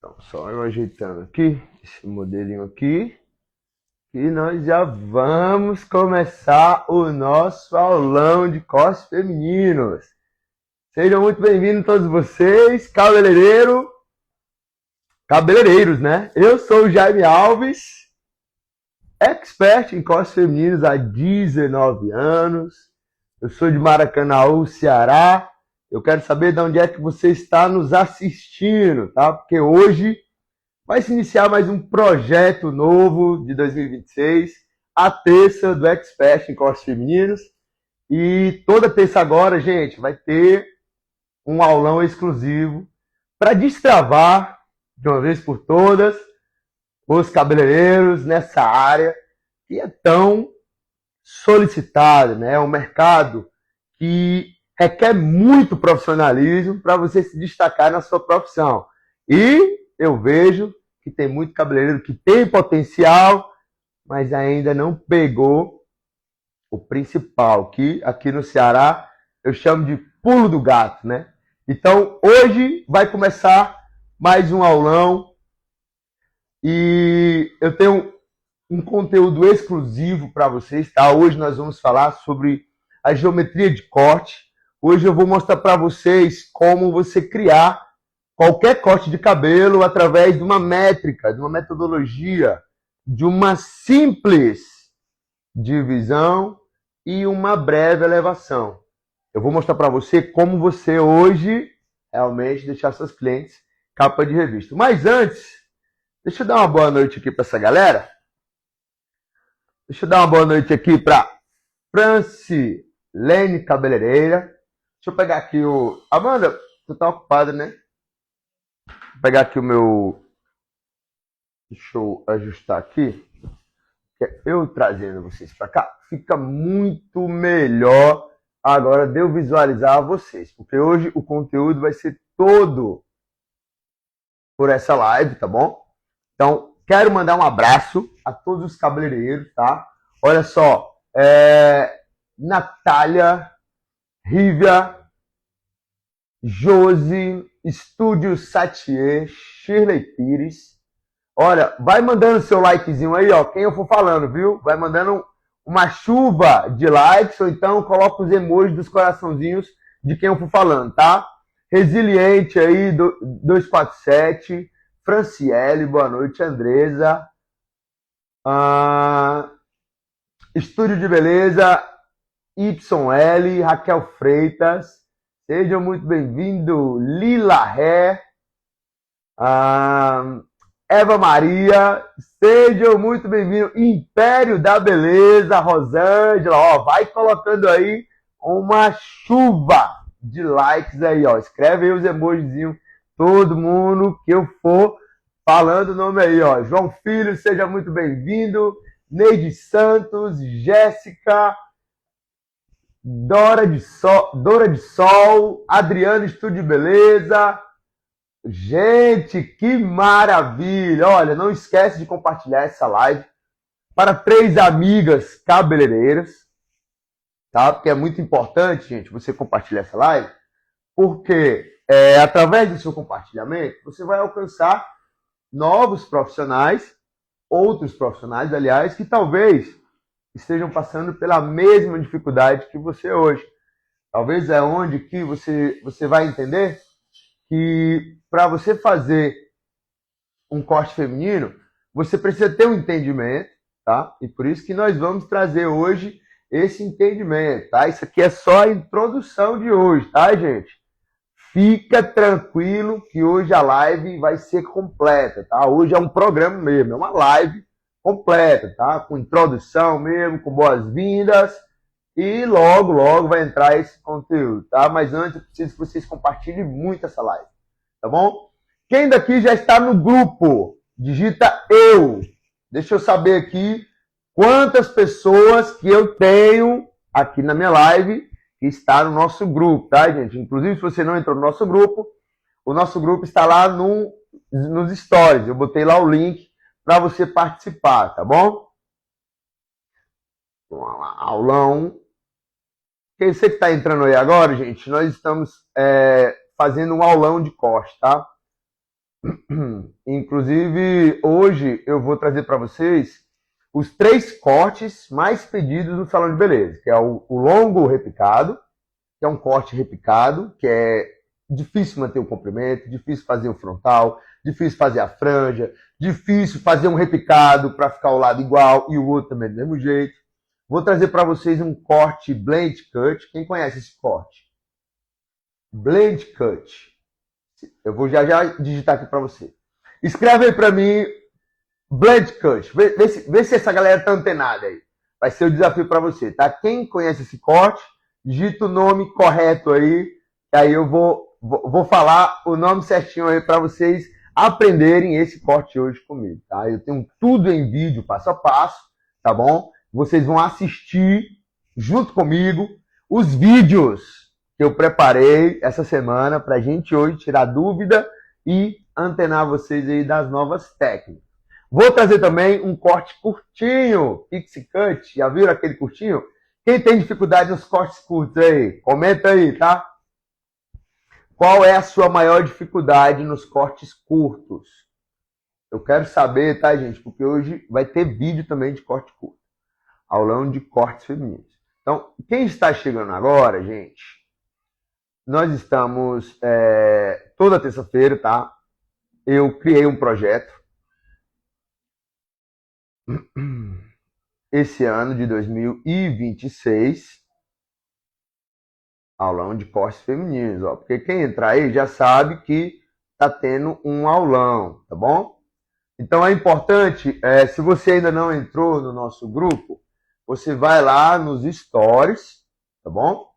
Então, só eu ajeitando aqui, esse modelinho aqui. E nós já vamos começar o nosso aulão de cortes femininos. Sejam muito bem-vindos todos vocês, cabeleireiros, né? Eu sou o Jaime Alves, expert em cortes femininos há 19 anos. Eu sou de Maracanaú, Ceará. Eu quero saber de onde é que você está nos assistindo, tá? Porque hoje vai se iniciar mais um projeto novo de 2026, a terça do Expert em cortes femininos. E toda terça agora, gente, vai ter um aulão exclusivo para destravar, de uma vez por todas, os cabeleireiros nessa área que é tão solicitado, né? É um mercado que requer muito profissionalismo para você se destacar na sua profissão. E eu vejo que tem muito cabeleireiro que tem potencial, mas ainda não pegou o principal, que aqui no Ceará eu chamo de pulo do gato, né? Então, hoje vai começar mais um aulão e eu tenho um conteúdo exclusivo para vocês, tá? Hoje nós vamos falar sobre a geometria de corte. Hoje eu vou mostrar para vocês como você criar qualquer corte de cabelo através de uma métrica, de uma metodologia, de uma simples divisão e uma breve elevação. Eu vou mostrar para você como você hoje realmente deixar seus clientes capa de revista. Mas antes, deixa eu dar uma boa noite aqui para essa galera. Deixa eu dar uma boa noite aqui para Francilene Cabeleireira. Deixa eu pegar aqui o... Amanda, tu tá ocupada, né? Vou pegar aqui o meu... Deixa eu ajustar aqui. Eu trazendo vocês para cá, fica muito melhor agora de eu visualizar vocês. Porque hoje o conteúdo vai ser todo por essa live, tá bom? Então, quero mandar um abraço a todos os cabeleireiros, tá? Olha só, Natália, Rívia, Josi, Estúdio Satier, Shirley Pires. Olha, vai mandando seu likezinho aí, ó, quem eu for falando, viu? Vai mandando uma chuva de likes, ou então coloca os emojis dos coraçãozinhos de quem eu for falando, tá? Resiliente aí, 247, Franciele, boa noite, Andresa. Estúdio de Beleza, YL, Raquel Freitas, sejam muito bem-vindos, Lila Ré, Eva Maria, sejam muito bem-vindos, Império da Beleza, Rosângela, ó, vai colocando aí uma chuva de likes aí, ó, escreve aí os emojizinhos, todo mundo que eu for falando o nome aí, ó, João Filho, seja muito bem-vindo, Neide Santos, Jéssica, Dora de Sol, Adriano Estúdio de Beleza. Gente, que maravilha! Olha, não esquece de compartilhar essa live para 3 amigas cabeleireiras, tá? Porque é muito importante, gente, você compartilhar essa live, porque através do seu compartilhamento, você vai alcançar novos profissionais, outros profissionais, aliás, que talvez estejam passando pela mesma dificuldade que você hoje. Talvez é onde que você vai entender que para você fazer um corte feminino, você precisa ter um entendimento, tá? E por isso que nós vamos trazer hoje esse entendimento, tá? Isso aqui é só a introdução de hoje, tá, gente? Fica tranquilo que hoje a live vai ser completa, tá? Hoje é um programa mesmo, é uma live completa, tá? Com introdução mesmo, com boas-vindas. E logo, logo vai entrar esse conteúdo, tá? Mas antes, eu preciso que vocês compartilhem muito essa live, tá bom? Quem daqui já está no grupo, digita eu. Deixa eu saber aqui quantas pessoas que eu tenho aqui na minha live que está no nosso grupo, tá, gente? Inclusive, se você não entrou no nosso grupo, o nosso grupo está lá nos stories. Eu botei lá o link para você participar, tá bom? Vamos lá, aulão. Você que está entrando aí agora, gente, nós estamos fazendo um aulão de corte, tá? Inclusive, hoje eu vou trazer para vocês os 3 cortes mais pedidos no salão de beleza, que é o longo repicado, que é um corte repicado, que é difícil manter o comprimento, difícil fazer o frontal, difícil fazer a franja, difícil fazer um repicado para ficar o lado igual e o outro também do mesmo jeito. Vou trazer para vocês um corte blend cut. Quem conhece esse corte? Blend cut. Eu vou já digitar aqui para você. Escreve aí para mim blend cut. Vê se essa galera tá antenada aí. Vai ser o desafio para você, tá? Quem conhece esse corte, digita o nome correto aí, que aí eu vou falar o nome certinho aí para vocês aprenderem esse corte hoje comigo, tá? Eu tenho tudo em vídeo, passo a passo, tá bom? Vocês vão assistir junto comigo os vídeos que eu preparei essa semana pra gente hoje tirar dúvida e antenar vocês aí das novas técnicas. Vou trazer também um corte curtinho, pixie cut, já viram aquele curtinho? Quem tem dificuldade nos cortes curtos aí? Comenta aí, tá? Qual é a sua maior dificuldade nos cortes curtos? Eu quero saber, tá, gente? Porque hoje vai ter vídeo também de corte curto. Aulão de cortes femininos. Então, quem está chegando agora, gente, nós estamos toda terça-feira, tá? Eu criei um projeto esse ano de 2026, aulão de cortes femininos, ó, porque quem entrar aí já sabe que tá tendo um aulão, tá bom? Então é importante, se você ainda não entrou no nosso grupo, você vai lá nos stories, tá bom?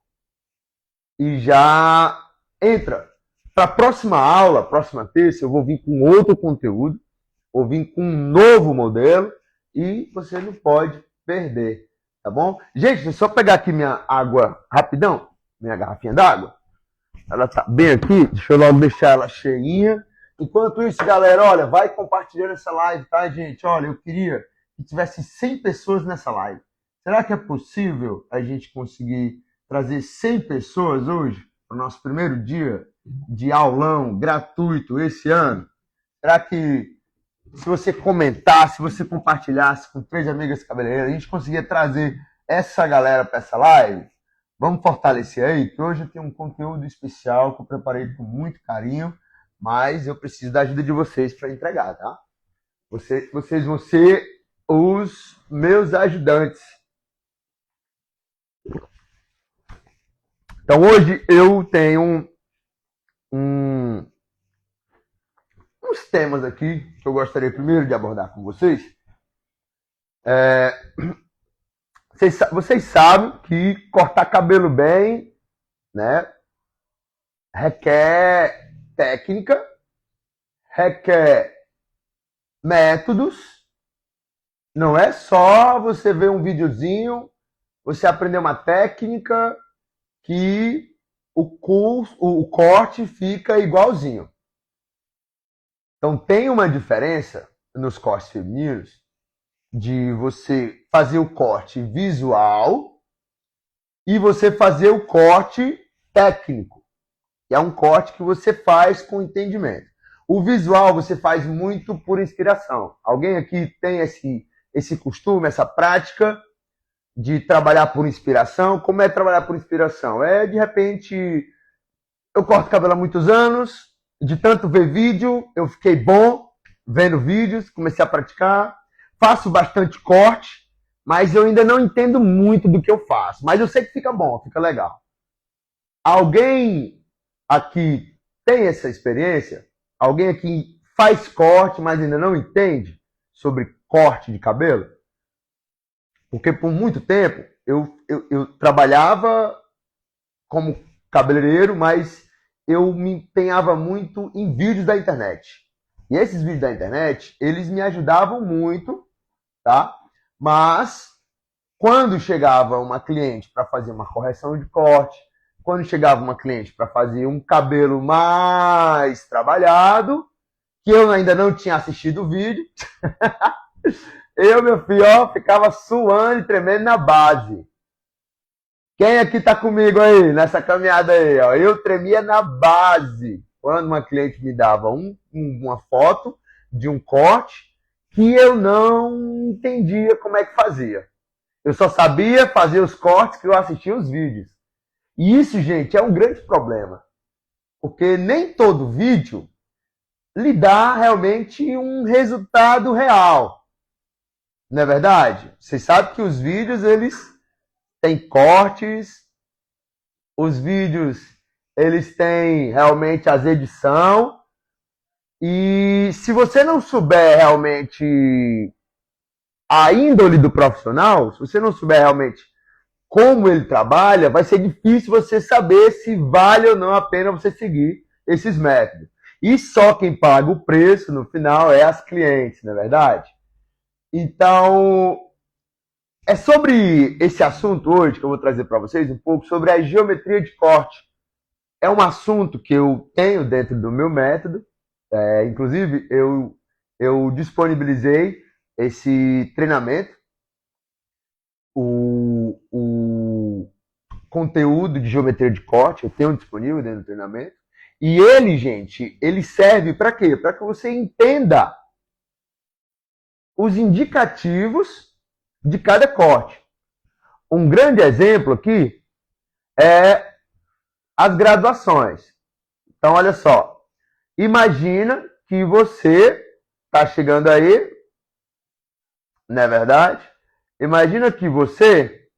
E já entra. Para a próxima aula, próxima terça, eu vou vir com outro conteúdo, vou vir com um novo modelo e você não pode perder, tá bom? Gente, deixa eu só pegar aqui minha água rapidão, minha garrafinha d'água. Ela tá bem aqui, deixa eu logo deixar ela cheinha. Enquanto isso, galera, olha, vai compartilhando essa live, tá, gente? Olha, eu queria que tivesse 100 pessoas nessa live. Será que é possível a gente conseguir trazer 100 pessoas hoje para o nosso primeiro dia de aulão gratuito esse ano? Será que se você comentasse, se você compartilhasse com 3 amigas cabeleireiras, a gente conseguia trazer essa galera para essa live? Vamos fortalecer aí, que hoje eu tenho um conteúdo especial que eu preparei com muito carinho, mas eu preciso da ajuda de vocês para entregar, tá? Vocês vão ser os meus ajudantes. Então hoje eu tenho uns temas aqui que eu gostaria primeiro de abordar com vocês. Vocês sabem que cortar cabelo bem, né, requer técnica, requer métodos. Não é só você ver um videozinho, você aprender uma técnica que o corte fica igualzinho. Então tem uma diferença nos cortes femininos de você fazer o corte visual e você fazer o corte técnico, que é um corte que você faz com entendimento. O visual você faz muito por inspiração. Alguém aqui tem esse costume, essa prática de trabalhar por inspiração? Como é trabalhar por inspiração? De repente, eu corto cabelo há muitos anos, de tanto ver vídeo, eu fiquei bom vendo vídeos, comecei a praticar, faço bastante corte, mas eu ainda não entendo muito do que eu faço. Mas eu sei que fica bom, fica legal. Alguém aqui tem essa experiência? Alguém aqui faz corte, mas ainda não entende sobre corte de cabelo? Porque por muito tempo eu trabalhava como cabeleireiro, mas eu me empenhava muito em vídeos da internet. E esses vídeos da internet, eles me ajudavam muito, tá? Mas quando chegava uma cliente para fazer uma correção de corte, quando chegava uma cliente para fazer um cabelo mais trabalhado, que eu ainda não tinha assistido o vídeo, eu, meu filho, ó, ficava suando e tremendo na base. Quem aqui tá comigo aí, nessa caminhada aí, ó? Eu tremia na base. Quando uma cliente me dava uma foto de um corte que eu não entendia como é que fazia. Eu só sabia fazer os cortes que eu assistia os vídeos. E isso, gente, é um grande problema. Porque nem todo vídeo lhe dá realmente um resultado real. Não é verdade? Vocês sabem que os vídeos, eles têm cortes, os vídeos, eles têm realmente as edição. E se você não souber realmente a índole do profissional, se você não souber realmente como ele trabalha, vai ser difícil você saber se vale ou não a pena você seguir esses métodos. E só quem paga o preço no final é as clientes, não é verdade? Então, é sobre esse assunto hoje que eu vou trazer para vocês um pouco sobre a geometria de corte. É um assunto que eu tenho dentro do meu método. Inclusive, eu disponibilizei esse treinamento, o conteúdo de geometria de corte, eu tenho disponível dentro do treinamento. E ele, gente, ele serve para quê? Para que você entenda os indicativos de cada corte. Um grande exemplo aqui é as graduações. Então, olha só. Imagina que você está chegando aí, não é verdade? Imagina que você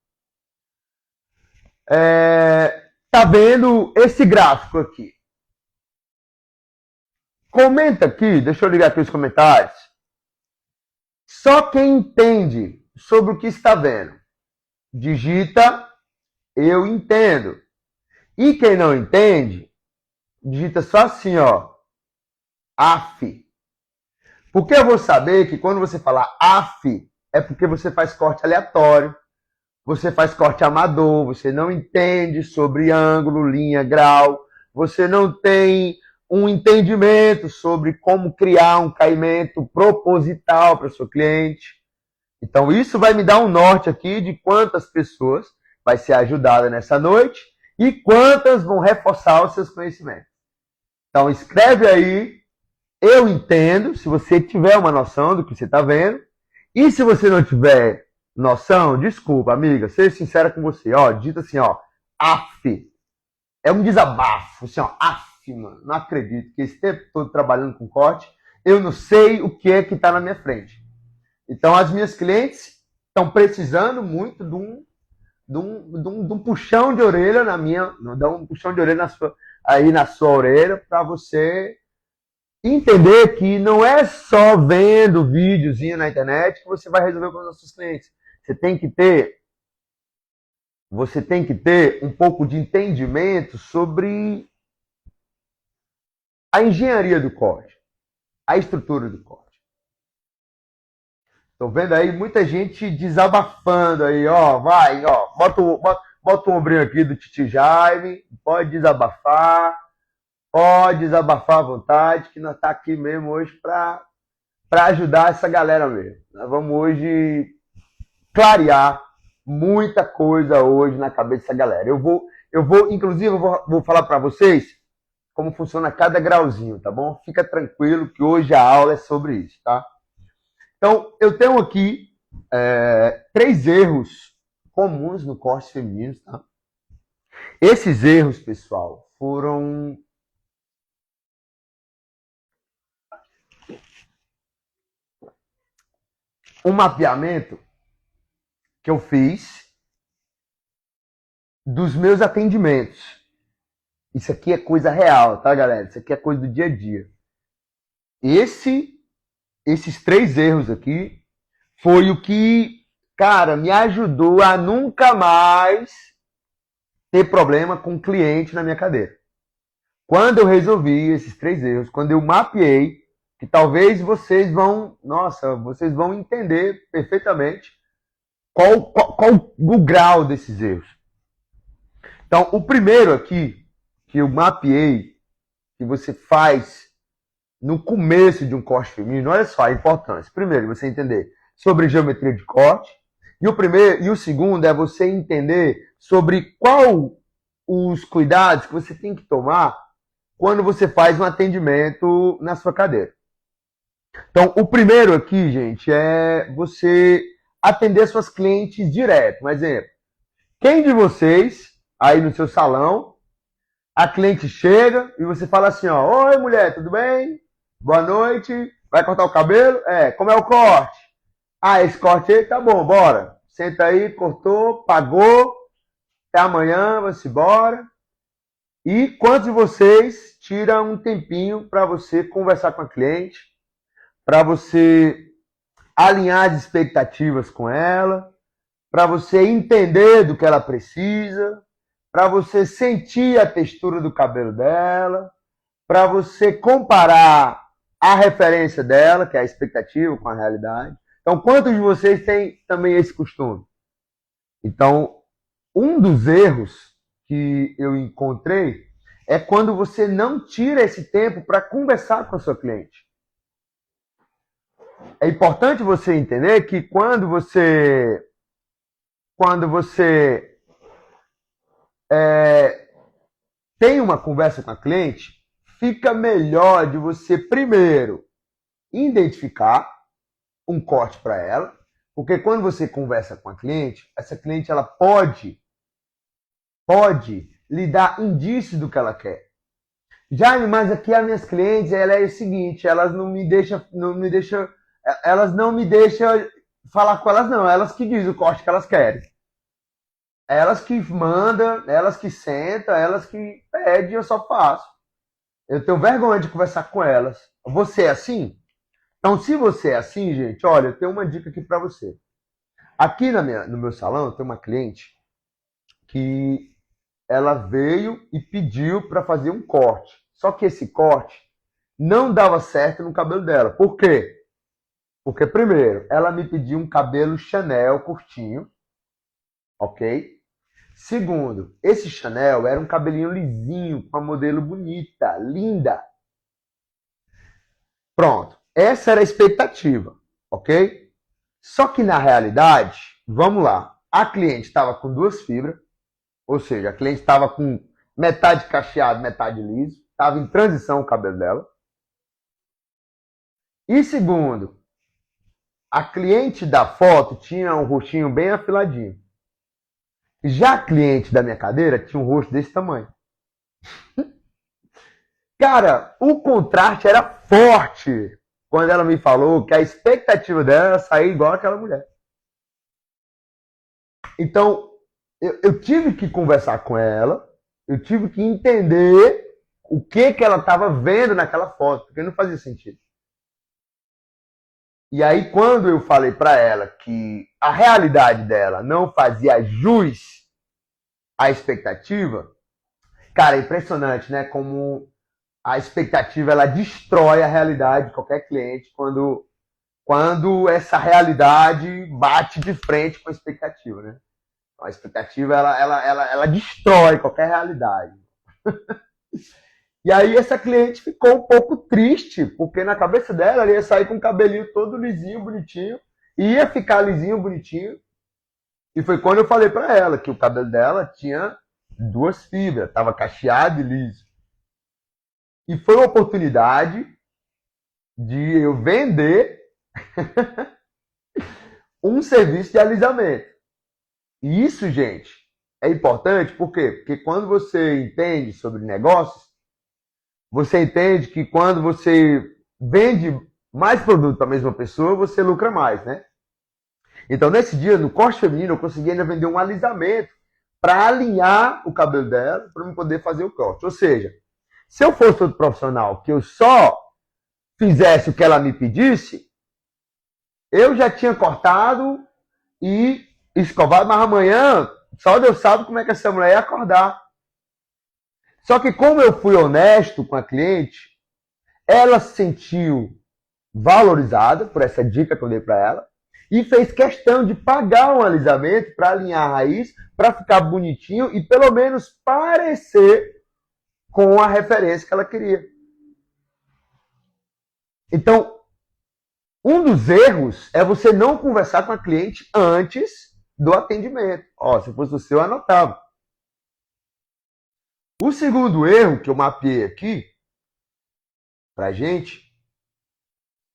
está vendo esse gráfico aqui. Comenta aqui, deixa eu ligar aqui os comentários. Só quem entende sobre o que está vendo, digita eu entendo. E quem não entende, digita só assim, ó, AF. Porque eu vou saber que quando você falar AF, é porque você faz corte aleatório, você faz corte amador, você não entende sobre ângulo, linha, grau, você não tem um entendimento sobre como criar um caimento proposital para o seu cliente. Então isso vai me dar um norte aqui de quantas pessoas vai ser ajudada nessa noite e quantas vão reforçar os seus conhecimentos. Então escreve aí, eu entendo, se você tiver uma noção do que você está vendo. E se você não tiver noção, desculpa, amiga, seja sincera com você. Ó, digita assim, ó, AF. É um desabafo, assim, ó, AF, mano. Não acredito que esse tempo todo trabalhando com corte, eu não sei o que é que está na minha frente. Então, as minhas clientes estão precisando muito de um puxão de orelha na minha, dar um puxão de orelha aí na sua orelha para você entender que não é só vendo videozinho na internet que você vai resolver com os nossos clientes. Você tem que ter um pouco de entendimento sobre a engenharia do corte, a estrutura do corte. Estou vendo aí muita gente desabafando aí, ó, vai, ó, bota o ombrinho aqui do Titi Jaime, pode desabafar à vontade, que nós tá aqui mesmo hoje para ajudar essa galera mesmo. Nós vamos hoje clarear muita coisa hoje na cabeça dessa galera. Inclusive, eu vou falar para vocês como funciona cada grauzinho, tá bom? Fica tranquilo que hoje a aula é sobre isso, tá? Então, eu tenho aqui 3 erros comuns no corte feminino, tá? Esses erros, pessoal, foram um mapeamento que eu fiz dos meus atendimentos. Isso aqui é coisa real, tá, galera? Isso aqui é coisa do dia a dia. Esses 3 erros aqui foi o que, cara, me ajudou a nunca mais ter problema com cliente na minha cadeira. Quando eu resolvi esses 3 erros, quando eu mapeei, que talvez vocês vão entender perfeitamente qual o grau desses erros. Então, o primeiro aqui, que eu mapeei, que você faz no começo de um corte feminino, olha só a importância. Primeiro, você entender sobre geometria de corte. E o segundo é você entender sobre qual os cuidados que você tem que tomar quando você faz um atendimento na sua cadeira. Então, o primeiro aqui, gente, é você atender suas clientes direto. Um exemplo, quem de vocês, aí no seu salão, a cliente chega e você fala assim, ó, oi mulher, tudo bem? Boa noite, vai cortar o cabelo? Como é o corte? Ah, esse corte aí, tá bom, bora. Senta aí, cortou, pagou, até amanhã, vamos embora. E quantos de vocês tiram um tempinho para você conversar com a cliente, para você alinhar as expectativas com ela, para você entender do que ela precisa, para você sentir a textura do cabelo dela, para você comparar a referência dela, que é a expectativa, com a realidade. Então, quantos de vocês têm também esse costume? Então, um dos erros que eu encontrei é quando você não tira esse tempo para conversar com a sua cliente. É importante você entender que quando você tem uma conversa com a cliente, fica melhor de você primeiro identificar um corte para ela, porque quando você conversa com a cliente, essa cliente ela pode lhe dar indícios do que ela quer. Jaime, mas aqui as minhas clientes, ela é o seguinte, elas não me deixam falar com elas não, elas que dizem o corte que elas querem. Elas que mandam, elas que sentam, elas que pedem, eu só faço. Eu tenho vergonha de conversar com elas. Você é assim? Então, se você é assim, gente, olha, eu tenho uma dica aqui para você. Aqui no meu salão, tem uma cliente que ela veio e pediu para fazer um corte. Só que esse corte não dava certo no cabelo dela. Por quê? Porque, primeiro, ela me pediu um cabelo Chanel curtinho, ok? Segundo, esse Chanel era um cabelinho lisinho, com uma modelo bonita, linda. Pronto, essa era a expectativa, ok? Só que na realidade, vamos lá, a cliente estava com 2 fibras, ou seja, a cliente estava com metade cacheado, metade liso, estava em transição o cabelo dela. E segundo, a cliente da foto tinha um rostinho bem afiladinho. Já a cliente da minha cadeira tinha um rosto desse tamanho. Cara, o contraste era forte quando ela me falou que a expectativa dela era sair igual aquela mulher. Então, eu tive que conversar com ela, eu tive que entender o que ela estava vendo naquela foto, porque não fazia sentido. E aí, quando eu falei para ela que a realidade dela não fazia jus à expectativa, cara, é impressionante, né? Como a expectativa ela destrói a realidade de qualquer cliente quando essa realidade bate de frente com a expectativa, né? A expectativa ela destrói qualquer realidade. E aí essa cliente ficou um pouco triste, porque na cabeça dela ela ia sair com o cabelinho todo lisinho, bonitinho, ia ficar lisinho, bonitinho. E foi quando eu falei para ela que o cabelo dela tinha 2 fibras, estava cacheado e liso. E foi uma oportunidade de eu vender um serviço de alisamento. E isso, gente, é importante, por quê? Porque quando você entende sobre negócios, você entende que quando você vende mais produto para a mesma pessoa, você lucra mais, né? Então, nesse dia, no corte feminino, eu consegui ainda vender um alisamento para alinhar o cabelo dela, para eu poder fazer o corte. Ou seja, se eu fosse outro profissional que eu só fizesse o que ela me pedisse, eu já tinha cortado e escovado, mas amanhã só Deus sabe como é que essa mulher ia acordar. Só que como eu fui honesto com a cliente, ela se sentiu valorizada por essa dica que eu dei para ela e fez questão de pagar um alisamento para alinhar a raiz, para ficar bonitinho e pelo menos parecer com a referência que ela queria. Então, um dos erros é você não conversar com a cliente antes do atendimento. Ó, se fosse o seu, eu anotava. O segundo erro que eu mapeei aqui pra gente.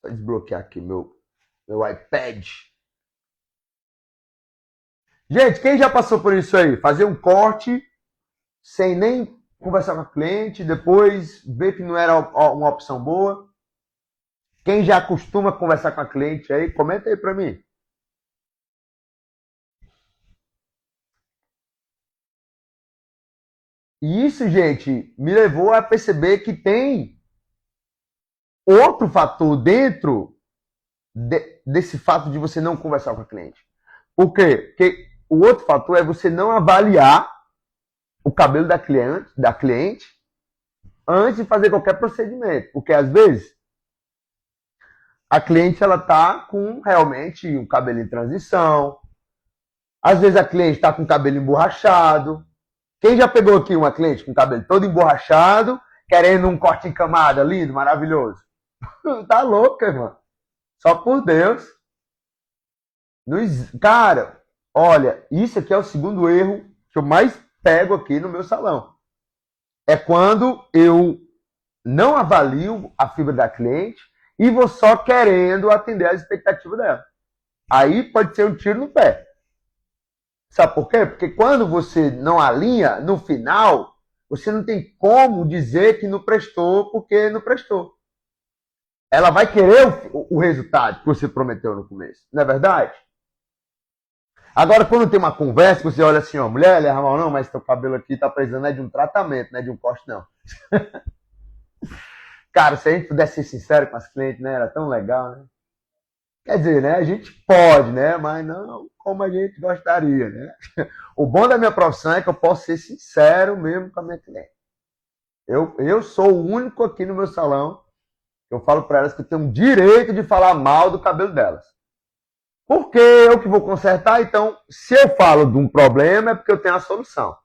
Vou desbloquear aqui meu iPad. Gente, quem já passou por isso aí? Fazer um corte sem nem conversar com a cliente, depois ver que não era uma opção boa. Quem já costuma conversar com a cliente aí, comenta aí pra mim. E isso, gente, me levou a perceber que tem outro fator dentro desse fato de você não conversar com a cliente. Por quê? Porque o outro fator é você não avaliar o cabelo da cliente antes de fazer qualquer procedimento. Porque às vezes a cliente ela tá com realmente um cabelo em transição. Às vezes a cliente está com o cabelo emborrachado. Quem já pegou aqui uma cliente com o cabelo todo emborrachado, querendo um corte em camada lindo, maravilhoso? Tá louca, irmão. Só por Deus. Cara, olha, isso aqui é o segundo erro que eu mais pego aqui no meu salão. É quando eu não avalio a fibra da cliente e vou só querendo atender as expectativas dela. Aí pode ser um tiro no pé. Sabe por quê? Porque quando você não alinha, no final, você não tem como dizer que não prestou porque não prestou. Ela vai querer o resultado que você prometeu no começo, não é verdade? Agora, quando tem uma conversa, você olha assim, ó, mulher, leva mal não, mas teu cabelo aqui tá precisando de um tratamento, não é de um corte, não. Cara, se a gente pudesse ser sincero com as clientes, né, era tão legal, né? Quer dizer, né, a gente pode, né, mas não como a gente gostaria, né? O bom da minha profissão é que eu posso ser sincero mesmo com a minha cliente. Eu sou o único aqui no meu salão que eu falo para elas que eu tenho o direito de falar mal do cabelo delas. Porque eu que vou consertar, então, se eu falo de um problema é porque eu tenho a solução.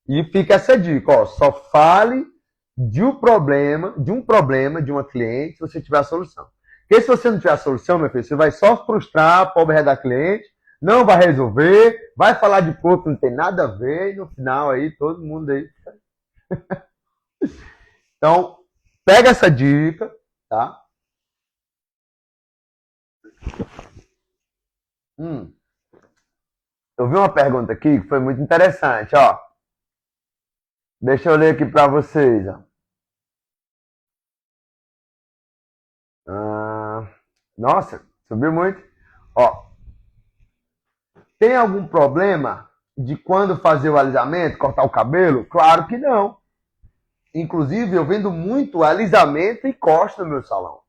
E fica essa dica, ó, só fale de um problema de uma cliente se você tiver a solução. Porque se você não tiver a solução, meu filho, você vai só frustrar a pobre da cliente, não vai resolver, vai falar de corpo que não tem nada a ver, e no final aí todo mundo aí. Então, pega essa dica, tá? Eu vi uma pergunta aqui que foi muito interessante, ó. Deixa eu ler aqui para vocês, ó. Nossa, subiu muito. Ó, tem algum problema de quando fazer o alisamento, cortar o cabelo? Claro que não. Inclusive, eu vendo muito alisamento e corte no meu salão.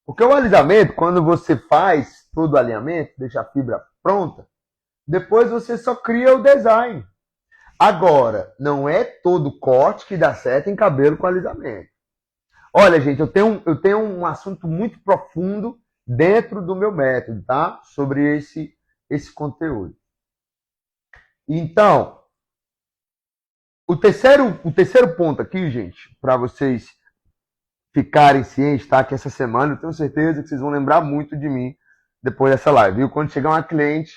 Porque o alisamento, quando você faz todo o alinhamento, deixa a fibra pronta, depois você só cria o design. Agora, não é todo corte que dá certo em cabelo com alisamento. Olha, gente, eu tenho um assunto muito profundo dentro do meu método, tá? Sobre esse conteúdo. Então, o terceiro ponto aqui, gente, para vocês ficarem cientes, tá? Que essa semana eu tenho certeza que vocês vão lembrar muito de mim depois dessa live, viu? Quando chegar uma cliente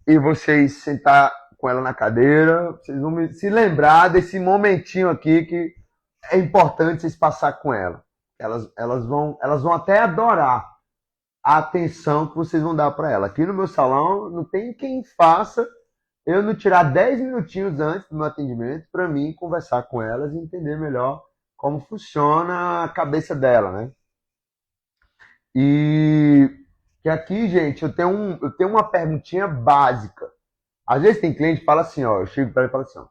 e vocês sentar com ela na cadeira, vocês vão se lembrar desse momentinho aqui que é importante vocês passar com ela. Elas vão até adorar a atenção que vocês vão dar para ela. Aqui no meu salão não tem quem faça eu não tirar 10 minutinhos antes do meu atendimento para mim conversar com elas e entender melhor como funciona a cabeça dela, né? E que aqui, gente, eu tenho uma perguntinha básica. Às vezes tem cliente que fala assim, ó, eu chego para ele e falo assim, ó,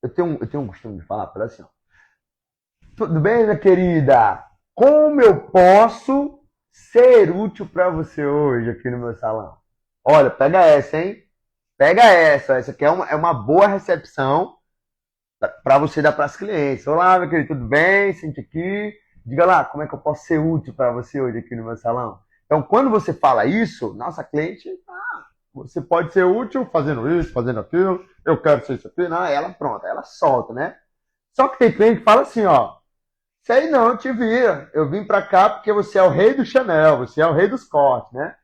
eu tenho um costume de falar para ela assim, ó, tudo bem, minha querida? Como eu posso ser útil para você hoje aqui no meu salão? Olha, pega essa, hein? Pega essa. Essa aqui é uma boa recepção para você dar para as clientes. Olá, meu querido, tudo bem? Sente aqui. Diga lá, como é que eu posso ser útil para você hoje aqui no meu salão? Então, quando você fala isso, nossa cliente, você pode ser útil fazendo isso, fazendo aquilo. Eu quero ser isso aqui. Não, ela pronta, ela solta, né? Só que tem cliente que fala assim, ó. Sei não, te vira. Eu vim pra cá porque você é o rei do Chanel, você é o rei dos cortes, né?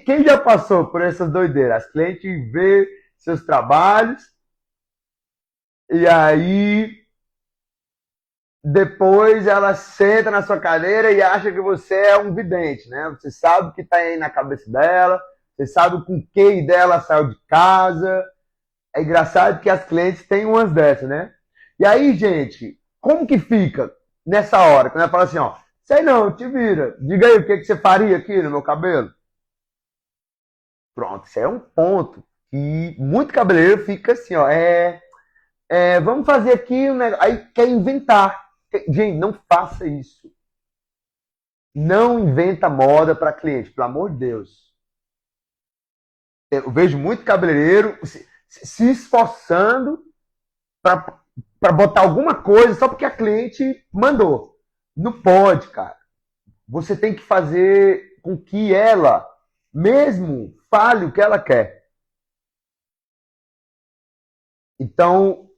Quem já passou por essas doideiras? As clientes vê seus trabalhos e aí depois ela senta na sua cadeira e acha que você é um vidente, né? Você sabe o que está aí na cabeça dela, você sabe com quem dela saiu de casa. É engraçado que as clientes têm umas dessas, né? E aí, gente, como que fica nessa hora? Quando ela fala assim, ó, sei não, te vira. Diga aí o que você faria aqui no meu cabelo. Pronto, isso aí é um ponto que muito cabeleireiro fica assim, ó, vamos fazer aqui um negócio. Aí quer inventar. Gente, não faça isso. Não inventa moda para cliente, pelo amor de Deus. Eu vejo muito cabeleireiro se esforçando para botar alguma coisa só porque a cliente mandou. Não pode, cara. Você tem que fazer com que ela mesmo fale o que ela quer. Então,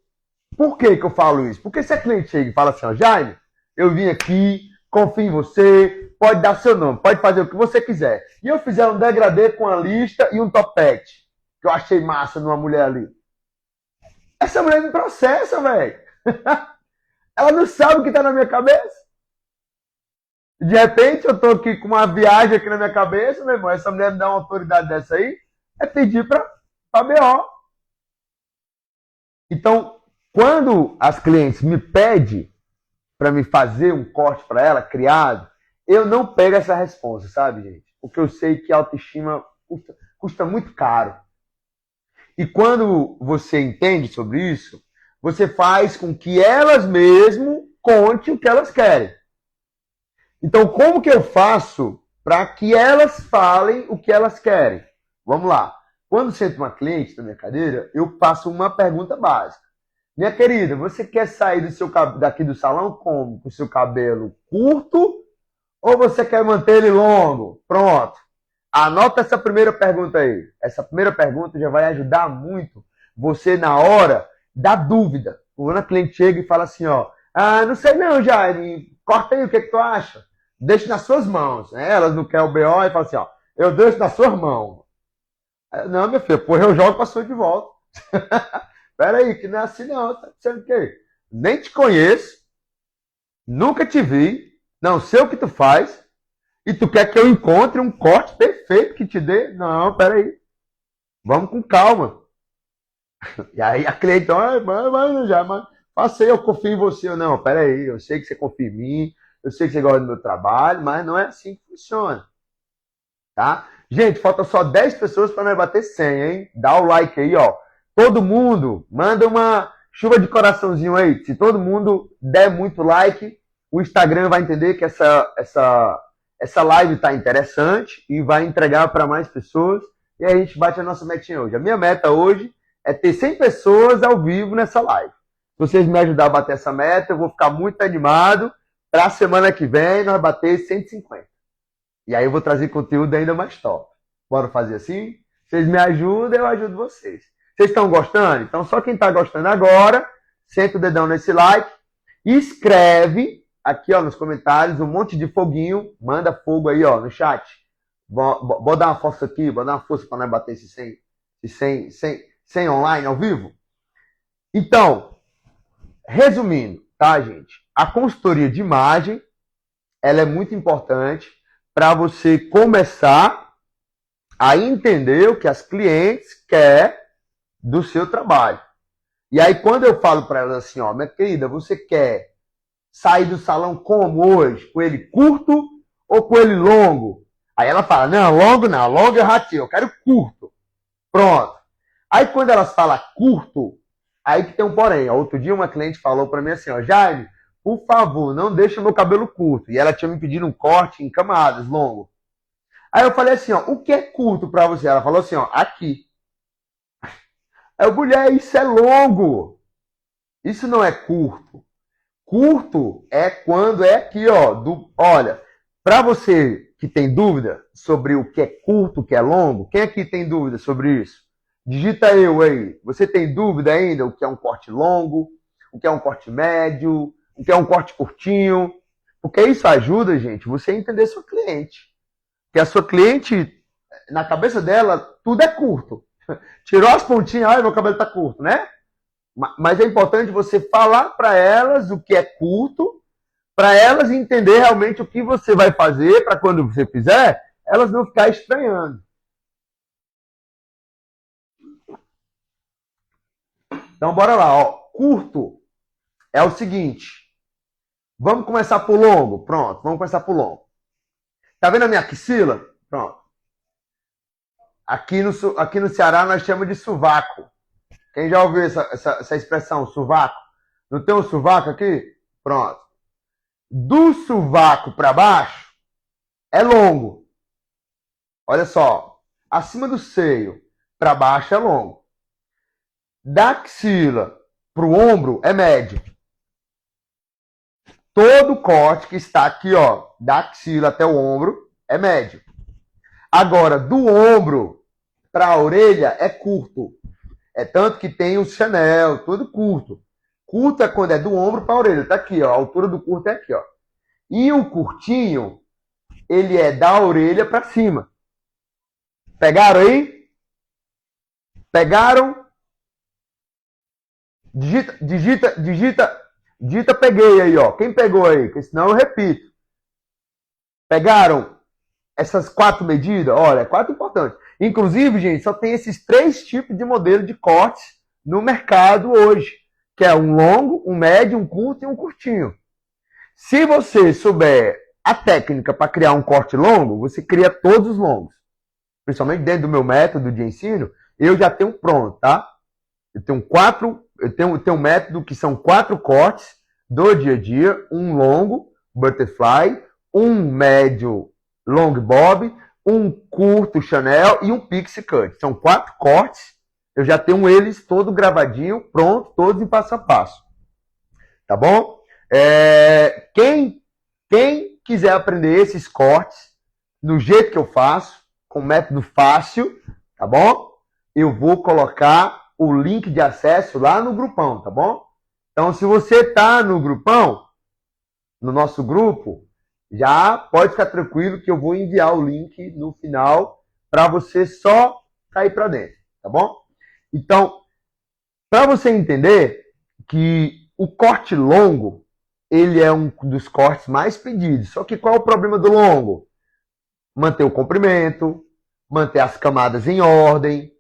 por que eu falo isso? Porque se a cliente chega e fala assim, ó, Jaime, eu vim aqui, confio em você, pode dar seu nome, pode fazer o que você quiser. E eu fizer um degradê com a lista e um topete, que eu achei massa numa mulher ali. Essa mulher me processa, velho. Ela não sabe o que tá na minha cabeça. De repente eu tô aqui com uma viagem aqui na minha cabeça, meu irmão, essa mulher me dá uma autoridade dessa aí, é pedir pra BO. Então, quando as clientes me pedem para me fazer um corte para ela, criado, eu não pego essa resposta, sabe, gente? Porque eu sei que a autoestima custa muito caro. E quando você entende sobre isso, você faz com que elas mesmo contem o que elas querem. Então, como que eu faço para que elas falem o que elas querem? Vamos lá. Quando senta uma cliente na minha cadeira, eu faço uma pergunta básica. Minha querida, você quer sair daqui do salão como? Com o seu cabelo curto ou você quer manter ele longo? Pronto. Anota essa primeira pergunta aí. Essa primeira pergunta já vai ajudar muito você na hora da dúvida. Quando a cliente chega e fala assim, ó, não sei não, Jaime, corta aí, o que tu acha? Deixa nas suas mãos. Né? Elas não querem o BO e fala assim, ó, eu deixo nas suas mãos. Não, meu filho, porra, eu jogo pra sua de volta. Pera aí, que não é assim não, tá dizendo o quê? Nem te conheço, nunca te vi, não sei o que tu faz, e tu quer que eu encontre um corte perfeito que te dê? Não, pera aí, vamos com calma. E aí a cliente, mas faça aí, eu confio em você. Ou não, pera aí, eu sei que você confia em mim, eu sei que você gosta do meu trabalho, mas não é assim que funciona, tá? Gente, falta só 10 pessoas para nós bater 100, hein? Dá o like aí, ó. Todo mundo, manda uma chuva de coraçãozinho aí. Se todo mundo der muito like, o Instagram vai entender que essa live tá interessante e vai entregar para mais pessoas. E aí a gente bate a nossa metinha hoje. A minha meta hoje é ter 100 pessoas ao vivo nessa live. Se vocês me ajudarem a bater essa meta, eu vou ficar muito animado para a semana que vem nós bater 150. E aí eu vou trazer conteúdo ainda mais top. Bora fazer assim? Vocês me ajudam, eu ajudo vocês. Vocês estão gostando? Então só quem está gostando agora, senta o dedão nesse like e escreve aqui ó, nos comentários um monte de foguinho. Manda fogo aí ó, no chat. Vou dar uma força aqui, vou dar uma força para nós bater esse 100 online ao vivo. Então, resumindo, tá, gente? A consultoria de imagem, ela é muito importante para você começar a entender o que as clientes querem do seu trabalho. E aí, quando eu falo para elas assim, ó, minha querida, você quer sair do salão como hoje? Com ele curto ou com ele longo? Aí ela fala, não, longo eu ratei, eu quero curto. Pronto. Aí quando elas falam curto, aí que tem um porém. Outro dia uma cliente falou para mim assim, ó, Jaime, por favor, não deixa meu cabelo curto. E ela tinha me pedido um corte em camadas, longo. Aí eu falei assim, ó, o que é curto para você? Ela falou assim, ó, aqui. Aí eu, mulher, isso é longo. Isso não é curto. Curto é quando é aqui, ó, olha, para você que tem dúvida sobre o que é curto, o que é longo, quem aqui tem dúvida sobre isso? Digita eu aí. Você tem dúvida ainda o que é um corte longo, o que é um corte médio, o que é um corte curtinho? Porque isso ajuda, gente, você a entender sua cliente. Porque a sua cliente, na cabeça dela, tudo é curto. Tirou as pontinhas, ai, meu cabelo tá curto, né? Mas é importante você falar para elas o que é curto, para elas entender realmente o que você vai fazer, para quando você fizer, elas não ficarem estranhando. Então, bora lá. Ó. Curto é o seguinte. Vamos começar por longo? Pronto, vamos começar por longo. Tá vendo a minha axila? Pronto. Aqui no Ceará nós chamamos de sovaco. Quem já ouviu essa expressão, sovaco? Não tem um sovaco aqui? Pronto. Do sovaco para baixo é longo. Olha só. Acima do seio para baixo é longo. Da axila para o ombro é médio. Todo corte que está aqui, ó, da axila até o ombro é médio. Agora, do ombro para a orelha é curto. É tanto que tem o Chanel, todo curto. Curto é quando é do ombro para a orelha. Tá aqui, ó. A altura do curto é aqui, ó. E o curtinho, ele é da orelha para cima. Pegaram aí? Pegaram? Digita, peguei aí, ó. Quem pegou aí? Porque senão eu repito. Pegaram essas 4 medidas? Olha, é 4 importantes. Inclusive, gente, só tem esses 3 tipos de modelo de cortes no mercado hoje. Que é um longo, um médio, um curto e um curtinho. Se você souber a técnica para criar um corte longo, você cria todos os longos. Principalmente dentro do meu método de ensino, eu já tenho pronto, tá? Eu tenho um método que são 4 cortes do dia a dia, um longo, butterfly, um médio, long bob, um curto Chanel e um pixie cut. São 4 cortes, eu já tenho eles todo gravadinho, pronto, todos em passo a passo. Tá bom? Quem quiser aprender esses cortes no jeito que eu faço, com método fácil, tá bom? Eu vou colocar o link de acesso lá no grupão, tá bom? Então, se você tá no grupão, no nosso grupo, já pode ficar tranquilo que eu vou enviar o link no final para você só cair para dentro, tá bom? Então, para você entender que o corte longo, ele é um dos cortes mais pedidos. Só que qual é o problema do longo? Manter o comprimento, manter as camadas em ordem,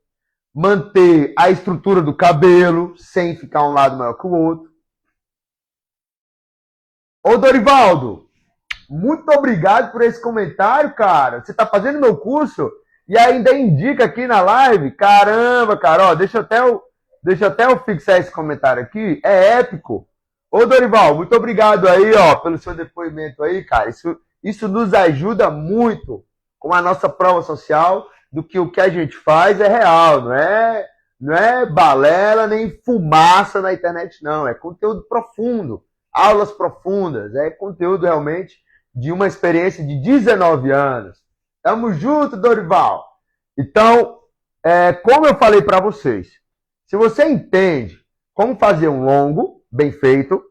manter a estrutura do cabelo sem ficar um lado maior que o outro. Ô Dorivaldo, muito obrigado por esse comentário, cara. Você está fazendo meu curso e ainda indica aqui na live? Caramba, cara, ó, deixa até eu fixar esse comentário aqui. É épico. Ô Dorival, muito obrigado aí, ó, pelo seu depoimento aí, cara. Isso nos ajuda muito com a nossa prova social do que o que a gente faz é real, não é balela nem fumaça na internet, não. É conteúdo profundo, aulas profundas, é conteúdo realmente de uma experiência de 19 anos. Tamo junto, Dorival. Então, como eu falei para vocês, se você entende como fazer um longo bem feito,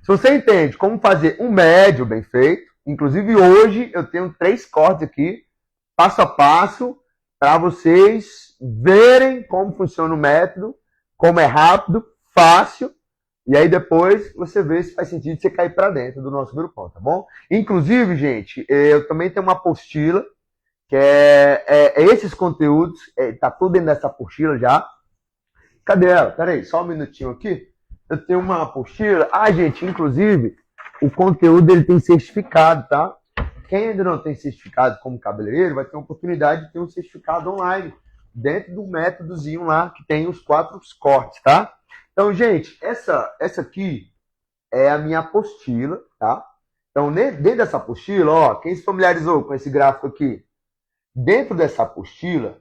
se você entende como fazer um médio bem feito, inclusive hoje eu tenho 3 cortes aqui, passo a passo, para vocês verem como funciona o método, como é rápido, fácil, e aí depois você vê se faz sentido você cair para dentro do nosso grupão, tá bom? Inclusive, gente, eu também tenho uma apostila, que é esses conteúdos, tá tudo dentro dessa apostila já. Cadê ela? Peraí, só um minutinho aqui. Eu tenho uma apostila. Ah, gente, inclusive, o conteúdo ele tem certificado, tá? Quem ainda não tem certificado como cabeleireiro vai ter a oportunidade de ter um certificado online dentro do métodozinho lá que tem os 4 cortes, tá? Então, gente, essa aqui é a minha apostila, tá? Então, dentro dessa apostila, ó, quem se familiarizou com esse gráfico aqui, dentro dessa apostila,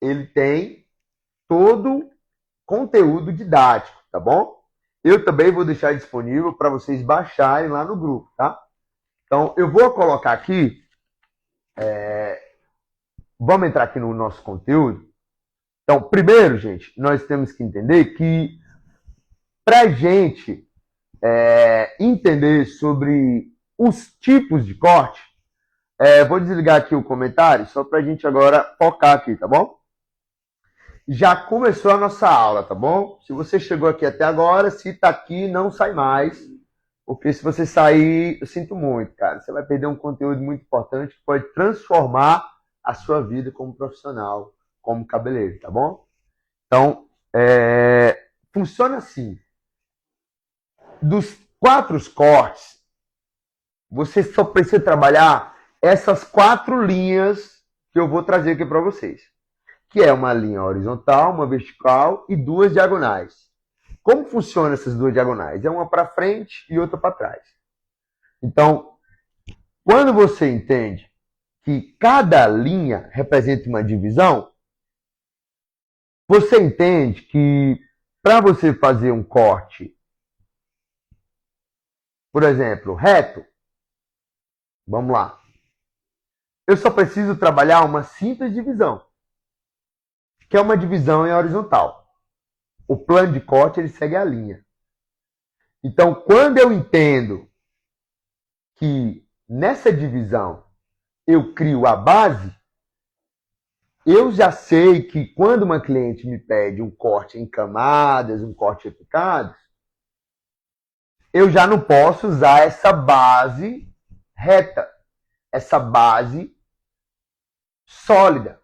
ele tem todo conteúdo didático, tá bom? Eu também vou deixar disponível para vocês baixarem lá no grupo, tá? Então, eu vou colocar aqui, vamos entrar aqui no nosso conteúdo. Então, primeiro, gente, nós temos que entender que para a gente entender sobre os tipos de corte, vou desligar aqui o comentário, só para a gente agora focar aqui, tá bom? já começou a nossa aula, tá bom? Se você chegou aqui até agora, se tá aqui, não sai mais. Porque se você sair, eu sinto muito, cara. Você vai perder um conteúdo muito importante que pode transformar a sua vida como profissional, como cabeleireiro, tá bom? Então, funciona assim. Dos 4 cortes, você só precisa trabalhar essas 4 linhas que eu vou trazer aqui para vocês. Que é uma linha horizontal, uma vertical e 2 diagonais. Como funcionam essas 2 diagonais? É uma para frente e outra para trás. Então, quando você entende que cada linha representa uma divisão, você entende que para você fazer um corte, por exemplo, reto, vamos lá, eu só preciso trabalhar uma simples divisão, que é uma divisão em horizontal. O plano de corte ele segue a linha. Então, quando eu entendo que nessa divisão eu crio a base, eu já sei que quando uma cliente me pede um corte em camadas, um corte em picadas, eu já não posso usar essa base reta, essa base sólida.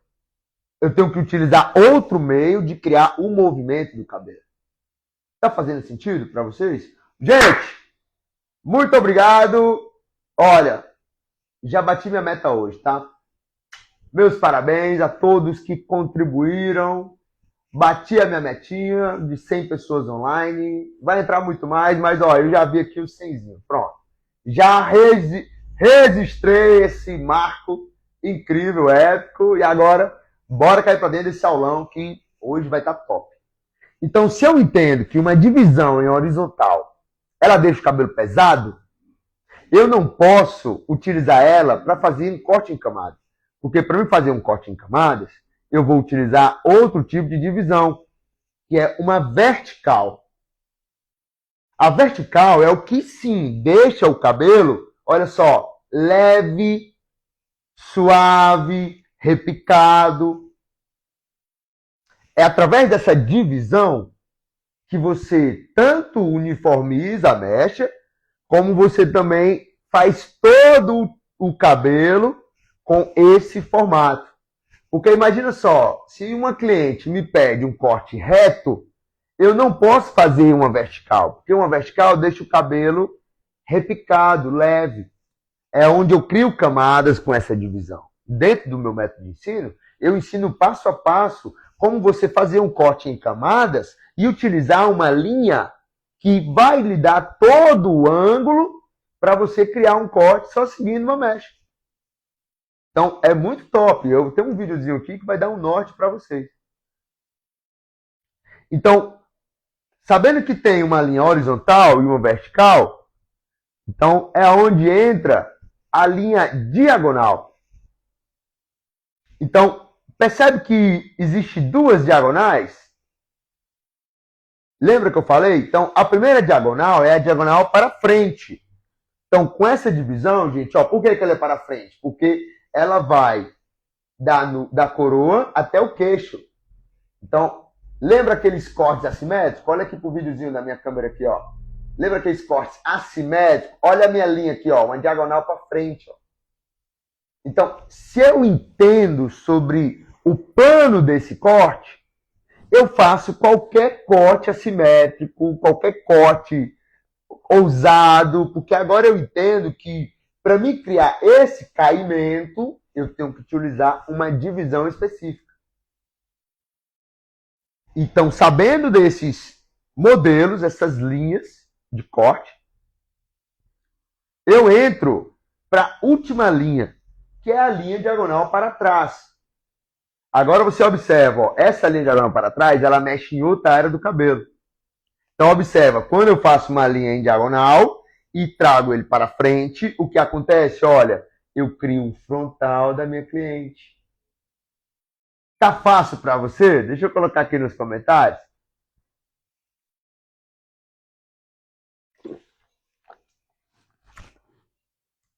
Eu tenho que utilizar outro meio de criar o movimento do cabelo. Tá fazendo sentido para vocês? Gente, muito obrigado. Olha, já bati minha meta hoje, tá? Meus parabéns a todos que contribuíram. Bati a minha metinha de 100 pessoas online. Vai entrar muito mais, mas ó, eu já vi aqui os 100. Pronto. Já registrei esse marco incrível, épico. E agora, bora cair para dentro desse aulão que hoje vai estar top. Então, se eu entendo que uma divisão em horizontal, ela deixa o cabelo pesado, eu não posso utilizar ela para fazer um corte em camadas. Porque para mim fazer um corte em camadas, eu vou utilizar outro tipo de divisão, que é uma vertical. A vertical é o que sim deixa o cabelo, olha só, leve, suave, repicado. É através dessa divisão que você tanto uniformiza a mecha, como você também faz todo o cabelo com esse formato. Porque imagina só, se uma cliente me pede um corte reto, eu não posso fazer uma vertical, porque uma vertical deixa o cabelo repicado, leve. É onde eu crio camadas com essa divisão. Dentro do meu método de ensino, eu ensino passo a passo como você fazer um corte em camadas e utilizar uma linha que vai lhe dar todo o ângulo para você criar um corte só seguindo uma mecha. Então, é muito top. Eu tenho um videozinho aqui que vai dar um norte para vocês. Então, sabendo que tem uma linha horizontal e uma vertical, então é onde entra a linha diagonal. Então, percebe que existe 2 diagonais? Lembra que eu falei? Então, a primeira diagonal é a diagonal para frente. Então, com essa divisão, gente, ó, por que ela é para frente? Porque ela vai da coroa até o queixo. Então, lembra aqueles cortes assimétricos? Olha aqui pro videozinho da minha câmera aqui, ó. Lembra aqueles cortes assimétricos? Olha a minha linha aqui, ó, uma diagonal para frente, ó. Então, se eu entendo sobre o plano desse corte, eu faço qualquer corte assimétrico, qualquer corte ousado, porque agora eu entendo que para mim criar esse caimento, eu tenho que utilizar uma divisão específica. Então, sabendo desses modelos, essas linhas de corte, eu entro para a última linha, que é a linha diagonal para trás. Agora você observa, ó, essa linha diagonal para trás, ela mexe em outra área do cabelo. Então, observa, quando eu faço uma linha em diagonal e trago ele para frente, o que acontece? Olha, eu crio um frontal da minha cliente. Tá fácil para você? Deixa eu colocar aqui nos comentários.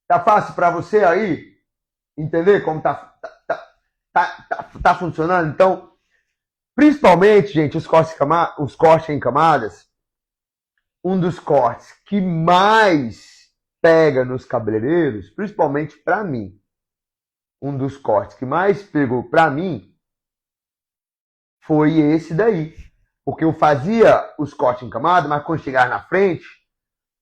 Tá fácil para você aí entender como tá funcionando? Então, Principalmente, gente, os cortes em camadas, um dos cortes que mais pega nos cabeleireiros, principalmente para mim, um dos cortes que mais pegou para mim foi esse daí. Porque eu fazia os cortes em camada, mas quando chegava na frente,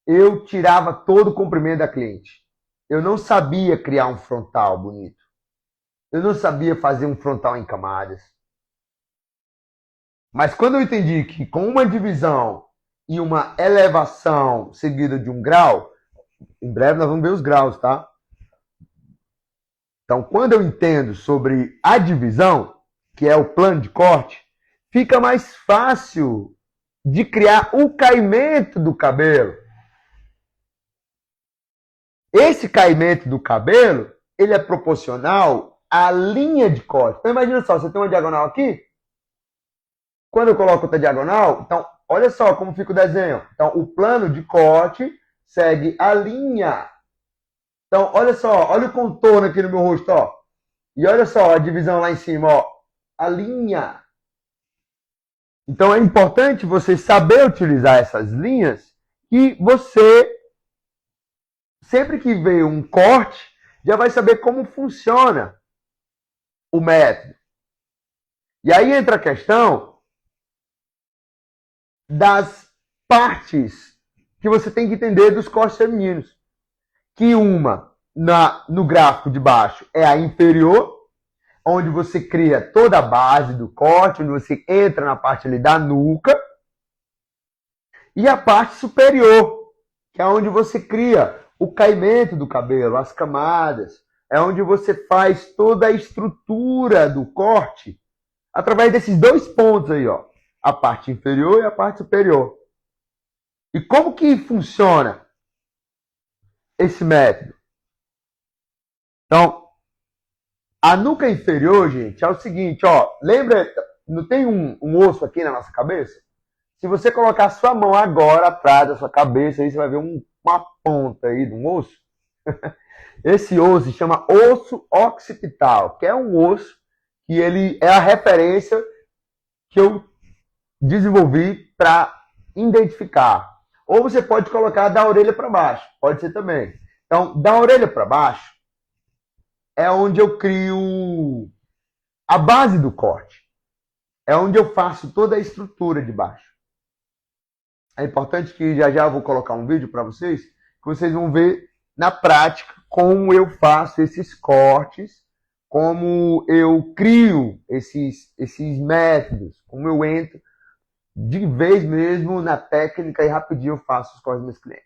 eu tirava todo o comprimento da cliente. Eu não sabia criar um frontal bonito. Eu não sabia fazer um frontal em camadas. Mas quando eu entendi que com uma divisão e uma elevação seguida de um grau, em breve nós vamos ver os graus, tá? Então, quando eu entendo sobre a divisão, que é o plano de corte, fica mais fácil de criar o caimento do cabelo. Esse caimento do cabelo, ele é proporcional à linha de corte. Então, imagina só, você tem uma diagonal aqui. Quando eu coloco outra diagonal, então, olha só como fica o desenho. Então, o plano de corte segue a linha. Então, olha só, olha o contorno aqui no meu rosto, ó. E olha só a divisão lá em cima, ó. A linha. Então, é importante você saber utilizar essas linhas e você, sempre que vê um corte, já vai saber como funciona o método. E aí entra a questão das partes que você tem que entender dos cortes femininos. Que uma, no gráfico de baixo, é a inferior, onde você cria toda a base do corte, onde você entra na parte ali da nuca. E a parte superior, que é onde você cria o caimento do cabelo, as camadas. É onde você faz toda a estrutura do corte através desses dois pontos aí, ó. A parte inferior e a parte superior. E como que funciona esse método? Então, a nuca inferior, gente, é o seguinte, ó. Lembra, não tem um osso aqui na nossa cabeça? Se você colocar a sua mão agora atrás da sua cabeça, aí você vai ver uma ponta aí de um osso. Esse osso se chama osso occipital, que é um osso que ele é a referência que eu desenvolvi para identificar. Ou você pode colocar da orelha para baixo, pode ser também. Então, da orelha para baixo é onde eu crio a base do corte. É onde eu faço toda a estrutura de baixo. É importante que já eu vou colocar um vídeo para vocês, que vocês vão ver na prática como eu faço esses cortes, como eu crio esses métodos, como eu entro de vez mesmo na técnica e rapidinho eu faço os cortes dos meus clientes.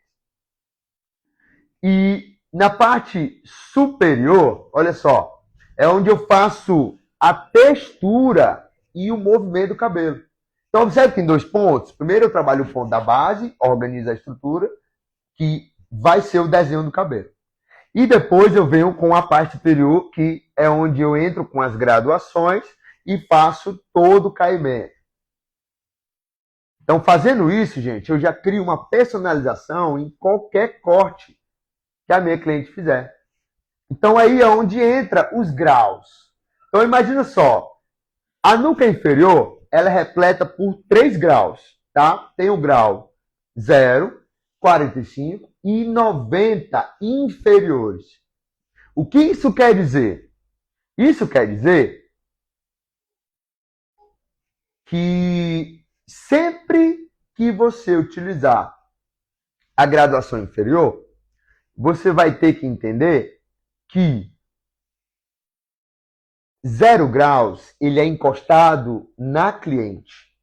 E na parte superior, olha só, é onde eu faço a textura e o movimento do cabelo. Então, observe que tem dois pontos. Primeiro, eu trabalho o ponto da base, organizo a estrutura, que vai ser o desenho do cabelo. E depois eu venho com a parte superior, que é onde eu entro com as graduações e faço todo o caimento. Então, fazendo isso, gente, eu já crio uma personalização em qualquer corte que a minha cliente fizer. Então, aí é onde entra os graus. Então, imagina só, a nuca inferior, ela é repleta por 3 graus, tá? Tem o grau 0, 45 e 90 inferiores. O que isso quer dizer? Isso quer dizer que sempre que você utilizar a graduação inferior, você vai ter que entender que 0 graus, ele é encostado na cliente.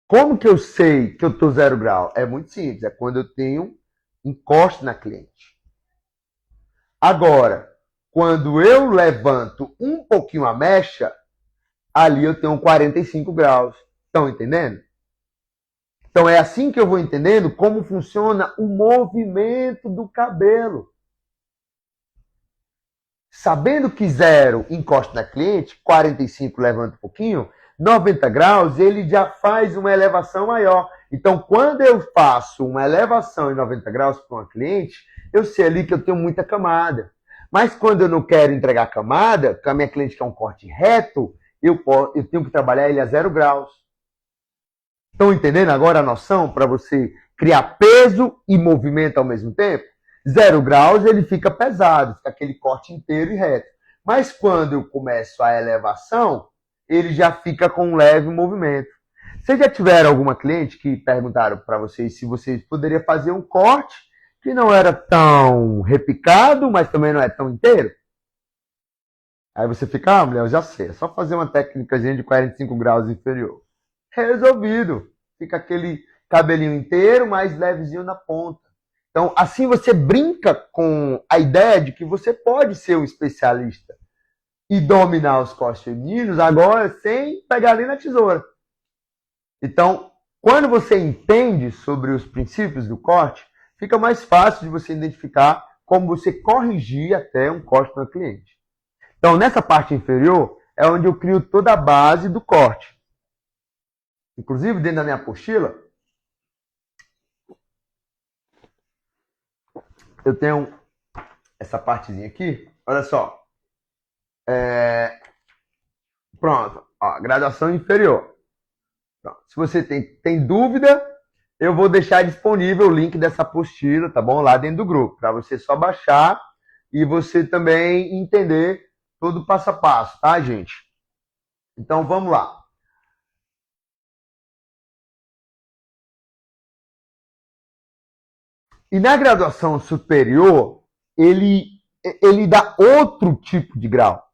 Como que eu sei que eu estou 0 grau? É muito simples, é quando eu tenho encosto na cliente. Agora, quando eu levanto um pouquinho a mecha, ali eu tenho 45 graus. Estão entendendo? Então é assim que eu vou entendendo como funciona o movimento do cabelo. Sabendo que 0 encosta na cliente, 45 levanta um pouquinho, 90 graus ele já faz uma elevação maior. Então, quando eu faço uma elevação em 90 graus para uma cliente, eu sei ali que eu tenho muita camada. Mas quando eu não quero entregar camada, porque a minha cliente quer um corte reto, eu tenho que trabalhar ele a 0 graus. Estão entendendo agora a noção para você criar peso e movimento ao mesmo tempo? 0 graus ele fica pesado, fica aquele corte inteiro e reto. Mas quando eu começo a elevação, ele já fica com um leve movimento. Vocês já tiveram alguma cliente que perguntaram para vocês se vocês poderiam fazer um corte que não era tão repicado, mas também não é tão inteiro? Aí você fica, mulher, eu já sei, é só fazer uma técnicazinha de 45 graus inferior. Resolvido. Fica aquele cabelinho inteiro, mais levezinho na ponta. Então, assim você brinca com a ideia de que você pode ser um especialista e dominar os cortes femininos agora sem pegar ali na tesoura. Então, quando você entende sobre os princípios do corte, fica mais fácil de você identificar como você corrigir até um corte no cliente. Então, nessa parte inferior é onde eu crio toda a base do corte. Inclusive, dentro da minha apostila, eu tenho essa partezinha aqui. Olha só. Pronto. Ó, graduação inferior. Pronto. Se você tem dúvida, eu vou deixar disponível o link dessa apostila, tá bom? Lá dentro do grupo, para você só baixar e você também entender todo o passo a passo, tá, gente? Então, vamos lá. E na graduação superior, ele dá outro tipo de grau.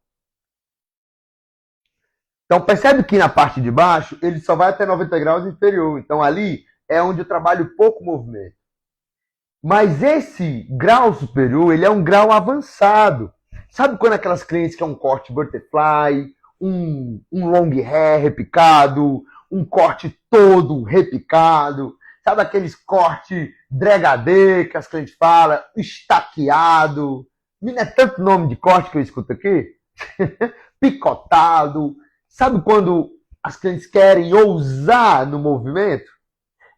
Então, percebe que na parte de baixo, ele só vai até 90 graus inferior. Então, ali é onde eu trabalho pouco movimento. Mas esse grau superior, ele é um grau avançado. Sabe quando aquelas clientes que é um corte butterfly, um long hair repicado, um corte todo repicado, sabe aqueles cortes degradê que as clientes falam, estaqueado, não é tanto nome de corte que eu escuto aqui? Picotado. Sabe quando as clientes querem ousar no movimento?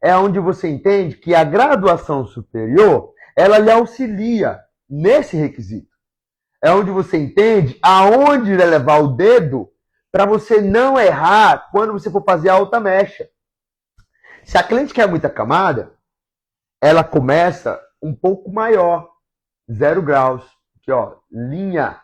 É onde você entende que a graduação superior, ela lhe auxilia nesse requisito. É onde você entende aonde levar o dedo para você não errar quando você for fazer a alta mecha. Se a cliente quer muita camada, ela começa um pouco maior, 0 graus, aqui ó, linha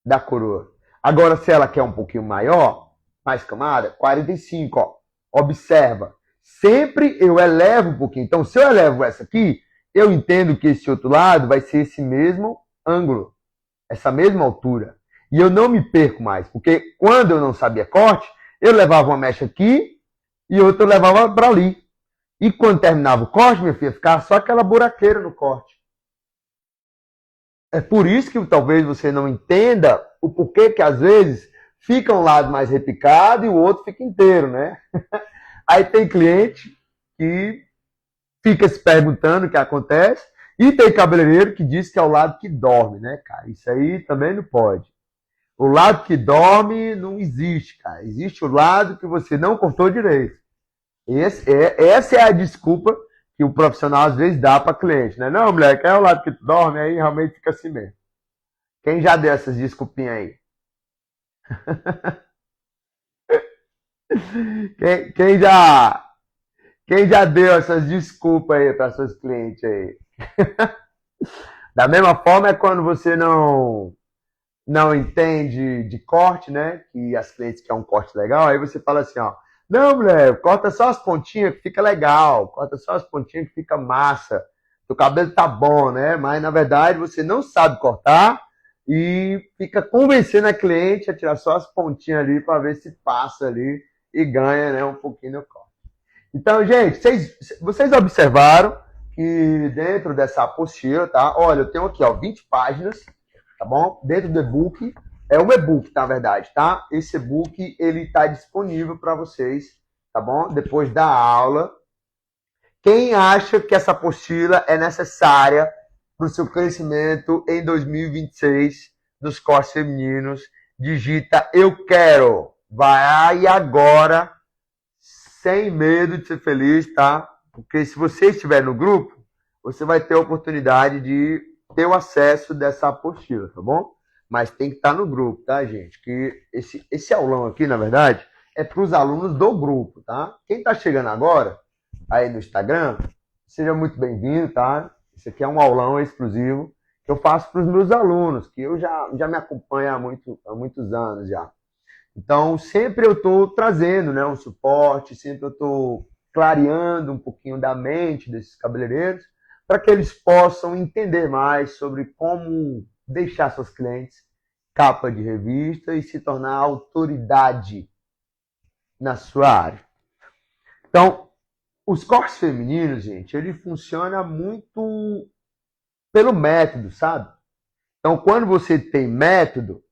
da coroa. Agora, se ela quer um pouquinho maior, mais camada, 45, ó, observa. Sempre eu elevo um pouquinho. Então, se eu elevo essa aqui, eu entendo que esse outro lado vai ser esse mesmo ângulo, essa mesma altura. E eu não me perco mais, porque quando eu não sabia corte, eu levava uma mecha aqui e outra eu levava para ali. E quando terminava o corte, minha filha, ficava só aquela buraqueira no corte. É por isso que talvez você não entenda o porquê que às vezes fica um lado mais repicado e o outro fica inteiro, né? Aí tem cliente que fica se perguntando o que acontece e tem cabeleireiro que diz que é o lado que dorme, né, cara? Isso aí também não pode. O lado que dorme não existe, cara. Existe o lado que você não cortou direito. Essa é a desculpa que o profissional às vezes dá para cliente, né? Não, moleque, é o lado que tu dorme, aí realmente fica assim mesmo. Quem já deu essas desculpinhas aí? Quem já deu essas desculpas aí para seus clientes aí? Da mesma forma é quando você não entende de corte, né? Que as clientes querem um corte legal, aí você fala assim, ó, não, mulher, corta só as pontinhas que fica legal, corta só as pontinhas que fica massa, o cabelo tá bom, né? Mas na verdade você não sabe cortar e fica convencendo a cliente a tirar só as pontinhas ali para ver se passa ali e ganha, né, um pouquinho no corte. Então, gente, vocês observaram que dentro dessa apostila, tá? Olha, eu tenho aqui, ó, 20 páginas, tá bom? Dentro do e-book, é um e-book, na verdade, tá? Esse e-book, ele tá disponível para vocês, tá bom? Depois da aula. Quem acha que essa apostila é necessária para o seu crescimento em 2026 nos cortes femininos, digita eu quero. Vai agora, sem medo de ser feliz, tá? Porque se você estiver no grupo, você vai ter a oportunidade de ter o acesso dessa apostila, tá bom? mas tem que estar no grupo, tá, gente? Que esse aulão aqui, na verdade, é para os alunos do grupo, tá? Quem está chegando agora aí no Instagram, seja muito bem-vindo, tá? Esse aqui é um aulão exclusivo que eu faço para os meus alunos, que eu já me acompanho há muitos anos já. Então, sempre eu estou trazendo, né, um suporte, sempre eu estou clareando um pouquinho da mente desses cabeleireiros para que eles possam entender mais sobre como deixar seus clientes capa de revista e se tornar autoridade na sua área. Então, os cortes femininos, gente, ele funciona muito pelo método, sabe? Então, quando você tem método,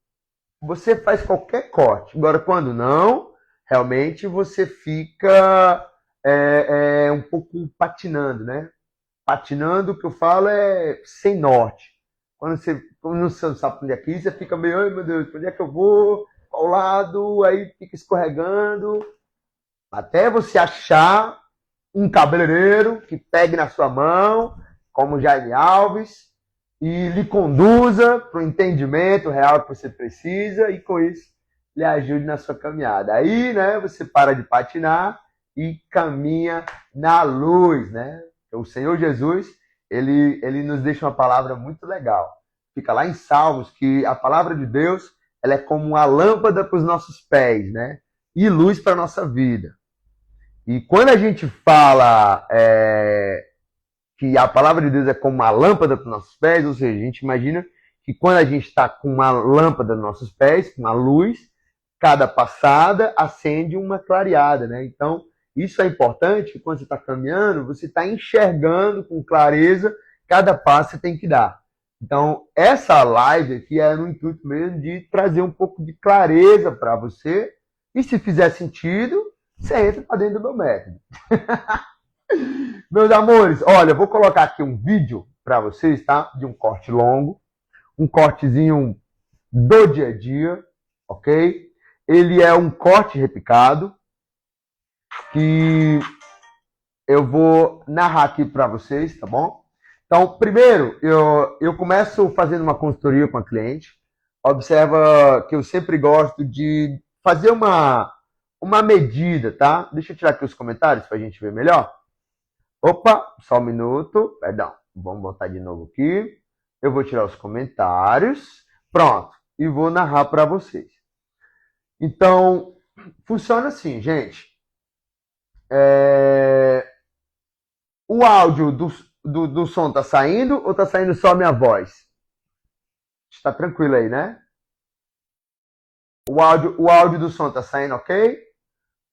você faz qualquer corte. Agora, quando não, realmente você fica um pouco patinando, né? Patinando, o que eu falo é sem norte. Quando você não sabe onde é que ir, você fica meio, ai meu Deus, onde é que eu vou? Qual lado? Aí fica escorregando. Até você achar um cabeleireiro que pegue na sua mão, como Jaime Alves, e lhe conduza para o entendimento real que você precisa e com isso lhe ajude na sua caminhada. Aí, né, você para de patinar e caminha na luz, né? O Senhor Jesus, ele nos deixa uma palavra muito legal. Fica lá em Salmos que a palavra de Deus, ela é como uma lâmpada para os nossos pés, né? E luz para a nossa vida. E quando a gente fala que a palavra de Deus é como uma lâmpada para os nossos pés, ou seja, a gente imagina que quando a gente está com uma lâmpada nos nossos pés, com uma luz, cada passada acende uma clareada, né? Então, isso é importante, quando você está caminhando, você está enxergando com clareza cada passo que você tem que dar. Então, essa live aqui é no intuito mesmo de trazer um pouco de clareza para você, e se fizer sentido, você entra para dentro do meu método. Meus amores, olha, eu vou colocar aqui um vídeo para vocês, tá? De um corte longo, um cortezinho do dia a dia, ok? Ele é um corte repicado que eu vou narrar aqui para vocês, tá bom? Então, primeiro, eu começo fazendo uma consultoria com a cliente. Observa que eu sempre gosto de fazer uma medida, tá? Deixa eu tirar aqui os comentários para a gente ver melhor. Opa, só um minuto. Perdão, vamos botar de novo aqui. Eu vou tirar os comentários. Pronto. E vou narrar para vocês. Então, funciona assim, gente. O áudio do som tá saindo ou tá saindo só a minha voz? Está tranquilo aí, né? O áudio do som tá saindo ok?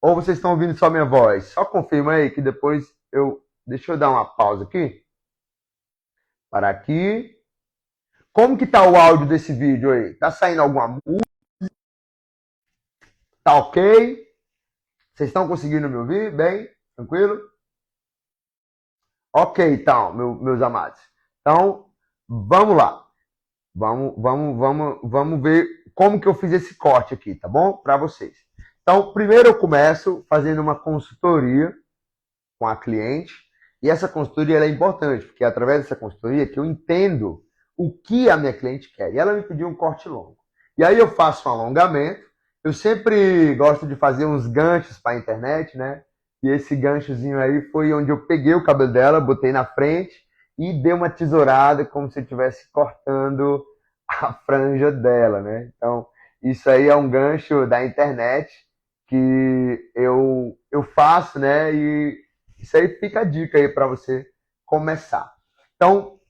Ou vocês estão ouvindo só a minha voz? Só confirma aí que depois eu... Deixa eu dar uma pausa aqui. Para aqui. Como que tá o áudio desse vídeo aí? Tá saindo alguma música? Tá ok? Vocês estão conseguindo me ouvir bem? Tranquilo? Ok, então, meus amados. Então, vamos lá. Vamos ver como que eu fiz esse corte aqui, tá bom? Para vocês. Então, primeiro eu começo fazendo uma consultoria com a cliente. E essa consultoria ela é importante, porque é através dessa consultoria que eu entendo o que a minha cliente quer. E ela me pediu um corte longo. E aí eu faço um alongamento. Eu sempre gosto de fazer uns ganchos para a internet, né? E esse ganchozinho aí foi onde eu peguei o cabelo dela, botei na frente e dei uma tesourada como se eu estivesse cortando a franja dela, né? Então, isso aí é um gancho da internet que eu faço, né? E isso aí fica a dica aí para você começar. Então,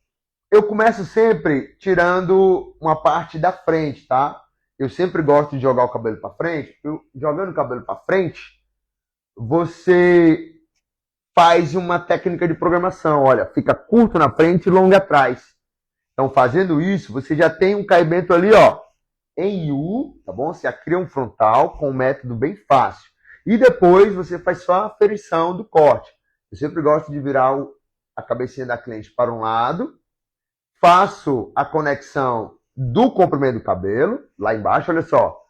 eu começo sempre tirando uma parte da frente, tá? Eu sempre gosto de jogar o cabelo para frente. Jogando o cabelo para frente, você faz uma técnica de programação. Olha, fica curto na frente e longo atrás. Então, fazendo isso, você já tem um caimento ali, ó, em U, tá bom? Você já cria um frontal com um método bem fácil. E depois você faz só a aferição do corte. Eu sempre gosto de virar a cabecinha da cliente para um lado, faço a conexão do comprimento do cabelo, lá embaixo, olha só.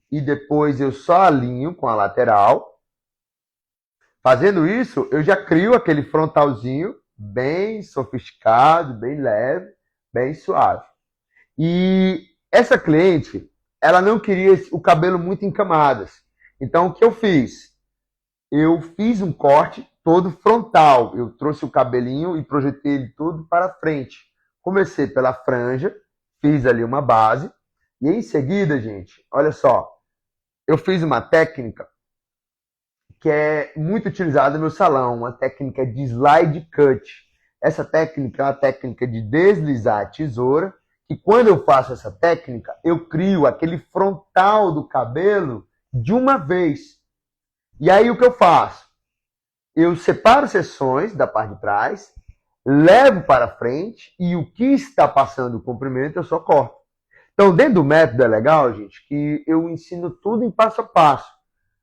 E depois eu só alinho com a lateral. Fazendo isso, eu já crio aquele frontalzinho bem sofisticado, bem leve, bem suave. E Essa cliente, ela não queria o cabelo muito em camadas. Então, o que eu fiz? Eu fiz um corte todo frontal. Eu trouxe o cabelinho e projetei ele todo para frente. Comecei pela franja, fiz ali uma base. E em seguida, gente, olha só. Eu fiz uma técnica que é muito utilizada no meu salão. Uma técnica de slide cut. Essa técnica é uma técnica de deslizar a tesoura. E quando eu faço essa técnica, eu crio aquele frontal do cabelo de uma vez. E aí o que eu faço? Eu separo seções da parte de trás, levo para frente e o que está passando o comprimento eu só corto. Então, dentro do método é legal, gente, que eu ensino tudo em passo a passo.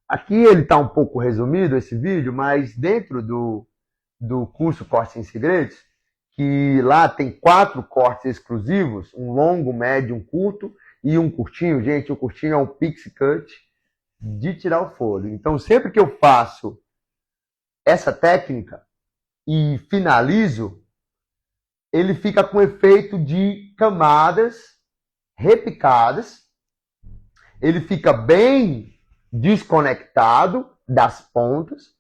Aqui ele está um pouco resumido, esse vídeo, mas dentro do curso Cortes Sem Segredos, que lá tem 4 cortes exclusivos, um longo, médio, um curto e um curtinho. Gente, o curtinho é um pixie cut de tirar o fôlego. Então, sempre que eu faço essa técnica e finalizo, ele fica com efeito de camadas repicadas, ele fica bem desconectado das pontas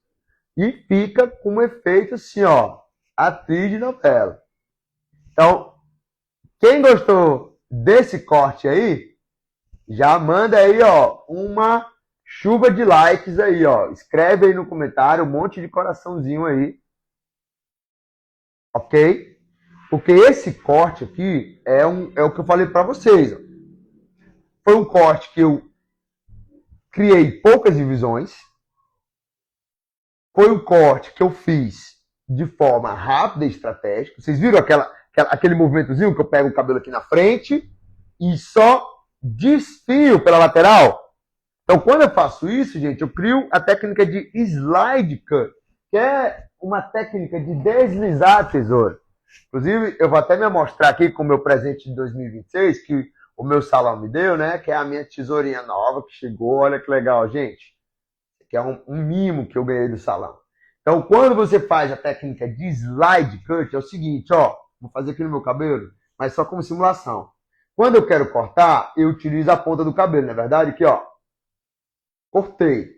e fica com um efeito assim, ó, atriz de novela. Então, quem gostou desse corte aí, já manda aí, ó, uma chuva de likes aí, ó. Escreve aí no comentário um monte de coraçãozinho aí. Ok? Porque esse corte aqui é o que eu falei para vocês. Ó. Foi um corte que eu criei poucas divisões. Foi um corte que eu fiz de forma rápida e estratégica. Vocês viram aquele movimentozinho que eu pego o cabelo aqui na frente e só desfio pela lateral? Então, quando eu faço isso, gente, eu crio a técnica de slide cut, que é uma técnica de deslizar a tesoura. Inclusive, eu vou até me mostrar aqui com o meu presente de 2026, que o meu salão me deu, né? Que é a minha tesourinha nova que chegou. Olha que legal, gente. Que é um mimo que eu ganhei do salão. Então, quando você faz a técnica de slide cut, é o seguinte, ó. Vou fazer aqui no meu cabelo, mas só como simulação. Quando eu quero cortar, eu utilizo a ponta do cabelo, não é verdade? Aqui, ó. Cortei.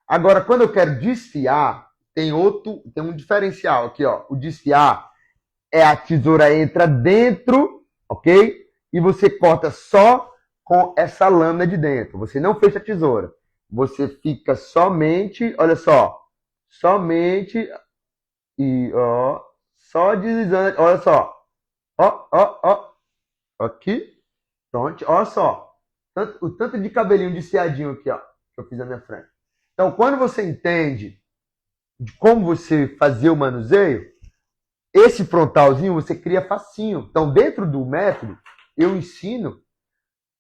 Agora, quando eu quero desfiar, tem um diferencial aqui, ó. O desfiar é a tesoura entra dentro, ok? E você corta só com essa lâmina de dentro. Você não fecha a tesoura. Você fica somente, olha só, somente e ó, só deslizando, olha só, ó, aqui, pronto, olha só, o tanto de cabelinho desfiadinho aqui, ó, que eu fiz na minha frente. Então, quando você entende de como você fazer o manuseio, esse frontalzinho você cria facinho. Então, dentro do método, eu ensino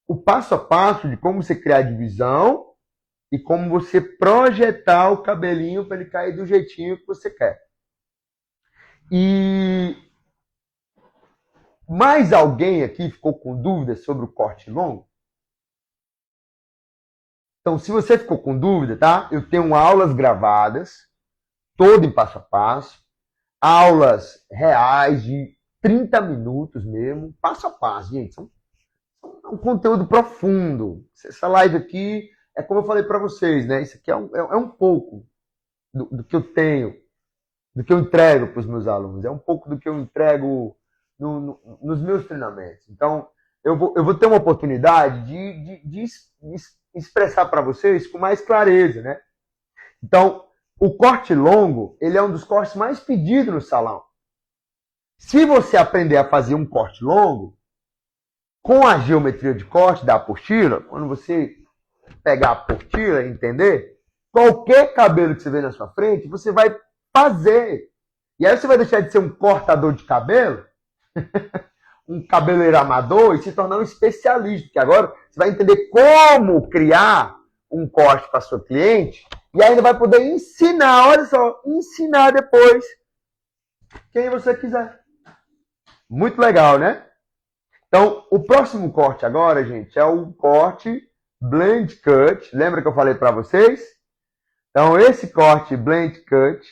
o passo a passo de como você criar a divisão e como você projetar o cabelinho para ele cair do jeitinho que você quer. E mais alguém aqui ficou com dúvidas sobre o corte longo? Então, se você ficou com dúvida, tá? Eu tenho aulas gravadas, todo em passo a passo, aulas reais de 30 minutos mesmo, passo a passo, gente. É um conteúdo profundo. Essa live aqui é como eu falei para vocês, né? Isso aqui é um pouco do que eu tenho, do que eu entrego para os meus alunos. É um pouco do que eu entrego nos meus treinamentos. Então, eu vou ter uma oportunidade de expressar para vocês com mais clareza, né? Então, o corte longo, ele é um dos cortes mais pedidos no salão. Se você aprender a fazer um corte longo, com a geometria de corte da apostila, quando você pegar a apostila e entender, qualquer cabelo que você vê na sua frente, você vai fazer. E aí você vai deixar de ser um cortador de cabelo, um cabeleireiro amador, e se tornar um especialista. Porque agora você vai entender como criar um corte para sua cliente e ainda vai poder ensinar, olha só, ensinar depois quem você quiser. Muito legal, né? Então, o próximo corte agora, gente, é o corte Blend Cut. Lembra que eu falei para vocês? Então, esse corte Blend Cut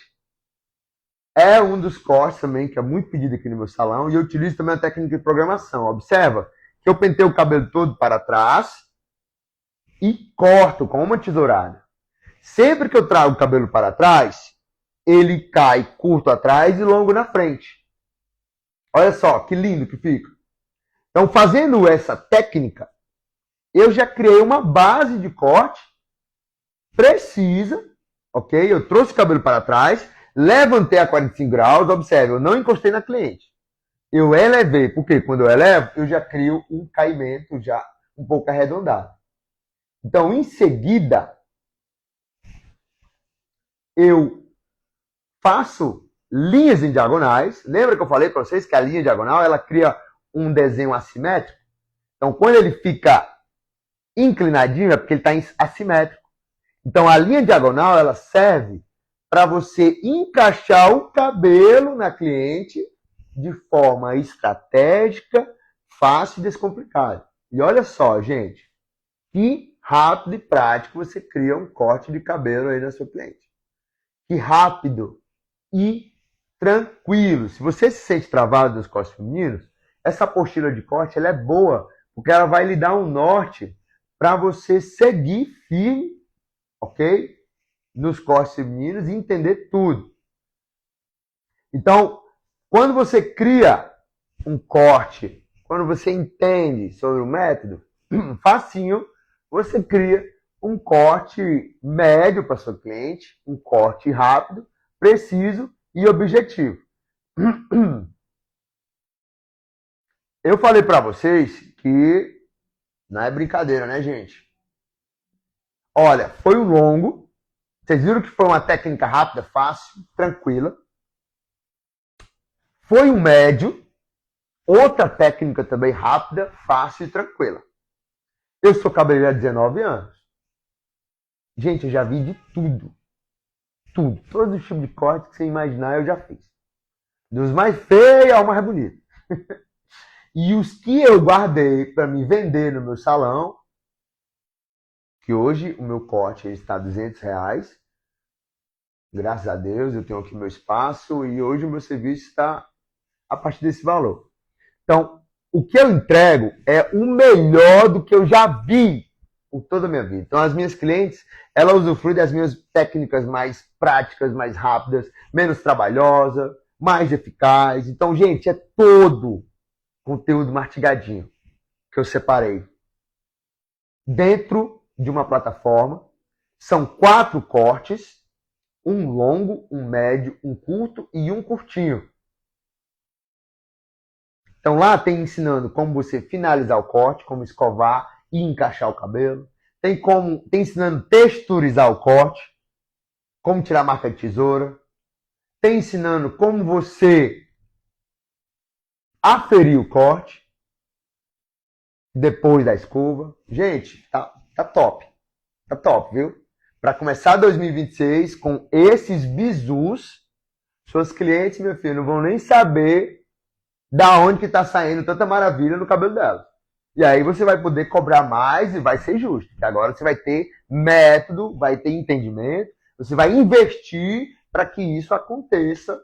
é um dos cortes também que é muito pedido aqui no meu salão e eu utilizo também a técnica de programação. Observa que eu pentei o cabelo todo para trás e corto com uma tesourada. Sempre que eu trago o cabelo para trás, ele cai curto atrás e longo na frente. Olha só que lindo que fica. Então, fazendo essa técnica, eu já criei uma base de corte precisa, ok? Eu trouxe o cabelo para trás, levantei a 45 graus, observe, eu não encostei na cliente. Eu elevei, porque quando eu elevo, eu já crio um caimento já um pouco arredondado. Então, em seguida, eu faço linhas em diagonais. Lembra que eu falei para vocês que a linha diagonal, ela cria um desenho assimétrico? Então, quando ele fica inclinadinho, é porque ele está assimétrico. Então, a linha diagonal, ela serve para você encaixar o cabelo na cliente de forma estratégica, fácil e descomplicada. E olha só, gente, que rápido e prático você cria um corte de cabelo aí na sua cliente. Que rápido e tranquilo. Se você se sente travado nos cortes femininos, essa apostila de corte ela é boa, porque ela vai lhe dar um norte para você seguir firme, ok? Nos cortes femininos e entender tudo. Então, quando você cria um corte, quando você entende sobre o método, facinho, você cria um corte médio para sua cliente, um corte rápido, preciso e objetivo. Eu falei para vocês que não é brincadeira, né, gente? Olha, foi um longo. Vocês viram que foi uma técnica rápida, fácil, tranquila. Foi um médio. Outra técnica também rápida, fácil e tranquila. Eu sou cabeleireiro há 19 anos. Gente, eu já vi de tudo. Tudo. Todos os tipos de cortes que você imaginar, eu já fiz. Dos mais feios ao mais bonito. E os que eu guardei para me vender no meu salão, que hoje o meu corte está R$200. Graças a Deus, eu tenho aqui meu espaço e hoje o meu serviço está a partir desse valor. Então, o que eu entrego é o melhor do que eu já vi por toda a minha vida. Então, as minhas clientes, elas usufruem das minhas técnicas mais práticas, mais rápidas, menos trabalhosa, mais eficaz. Então, gente, é todo conteúdo mastigadinho que eu separei dentro de uma plataforma. São 4 cortes, um longo, um médio, um curto e um curtinho. Então lá tem ensinando como você finalizar o corte, como escovar e encaixar o cabelo. Tem ensinando texturizar o corte, como tirar a marca de tesoura. Tem ensinando como você aferir o corte depois da escova. Gente, tá top. Tá top, viu? Para começar 2026 com esses bizus, suas clientes, meu filho, não vão nem saber da onde que tá saindo tanta maravilha no cabelo dela. E aí você vai poder cobrar mais e vai ser justo. Porque agora você vai ter método, vai ter entendimento, você vai investir para que isso aconteça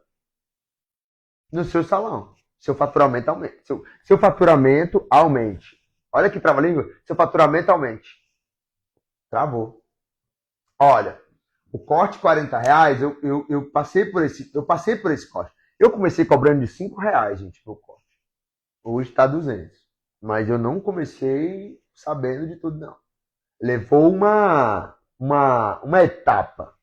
no seu salão. Seu faturamento aumente. Seu faturamento aumente. Olha que trava-língua. Seu faturamento aumente. Travou. Olha, o corte R$40, eu passei por esse corte. Eu comecei cobrando de R$5, gente, meu corte. Hoje está 200. Mas eu não comecei sabendo de tudo, não. Levou uma etapa.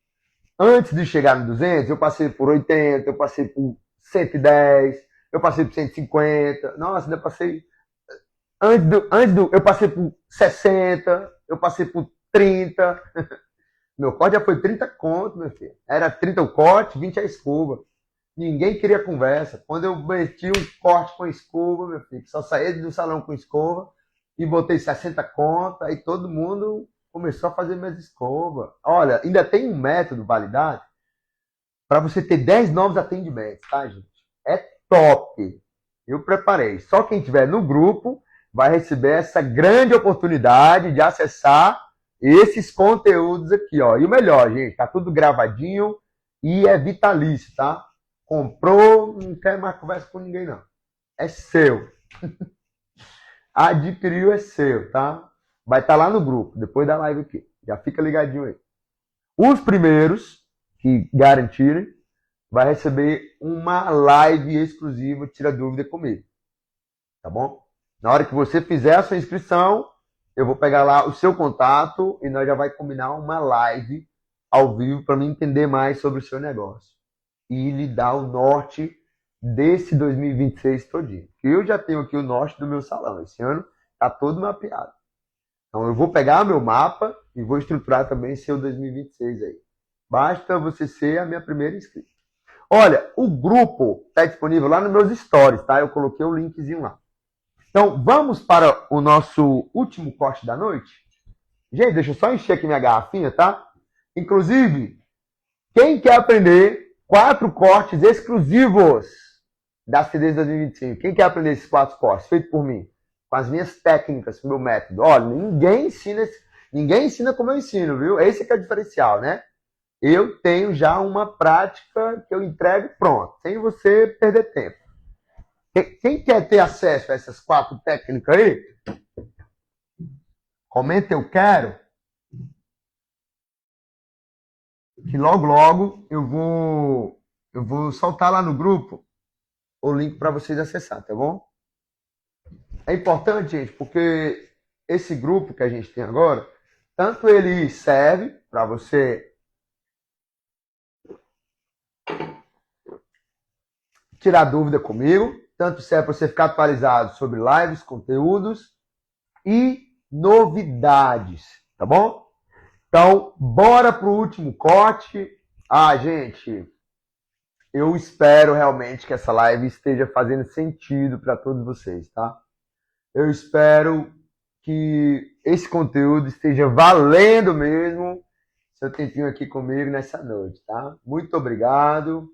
Antes de chegar no 200, eu passei por 80, eu passei por 110, eu passei por 150. Nossa, ainda passei... eu passei por 60, eu passei por 30. Meu corte já foi 30 conto, meu filho. Era 30 o corte, 20 a escova. Ninguém queria conversa. Quando eu meti um corte com escova, meu filho, só saía do salão com escova e botei 60 conto, aí todo mundo começou a fazer minhas escovas. Olha, ainda tem um método validade para você ter 10 novos atendimentos, tá, gente? É top. Eu preparei. Só quem estiver no grupo vai receber essa grande oportunidade de acessar esses conteúdos aqui, ó. E o melhor, gente, tá tudo gravadinho e é vitalício, tá? Comprou, não quer mais conversa com ninguém, não. É seu. adquiriu é seu, tá? Vai estar lá no grupo, depois da live aqui. Já fica ligadinho aí. Os primeiros que garantirem vai receber uma live exclusiva, tira dúvida comigo. Tá bom? Na hora que você fizer a sua inscrição, eu vou pegar lá o seu contato e nós já vai combinar uma live ao vivo para me entender mais sobre o seu negócio e lhe dar o norte desse 2026 todinho. Eu já tenho aqui o norte do meu salão. Esse ano tá todo mapeado. Então eu vou pegar meu mapa e vou estruturar também seu 2026 aí. Basta você ser a minha primeira inscrita. Olha, o grupo está disponível lá nos meus stories, tá? Eu coloquei o linkzinho lá. Então, vamos para o nosso último corte da noite? Gente, deixa eu só encher aqui minha garrafinha, tá? Inclusive, quem quer aprender 4 cortes exclusivos da CDs 2025? Quem quer aprender esses 4 cortes feitos por mim? Com as minhas técnicas, com o meu método. Olha, ninguém ensina como eu ensino, viu? Esse que é o diferencial, né? Eu tenho já uma prática que eu entrego pronto, sem você perder tempo. Quem quer ter acesso a essas 4 técnicas aí? Comenta eu quero. Que logo eu vou soltar lá no grupo o link para vocês acessar, tá bom? É importante, gente, porque esse grupo que a gente tem agora, tanto ele serve para você tirar dúvida comigo, tanto serve para você ficar atualizado sobre lives, conteúdos e novidades, tá bom? Então, bora pro último corte. Gente, eu espero realmente que essa live esteja fazendo sentido para todos vocês, tá? Eu espero que esse conteúdo esteja valendo mesmo seu tempinho aqui comigo nessa noite, tá? Muito obrigado.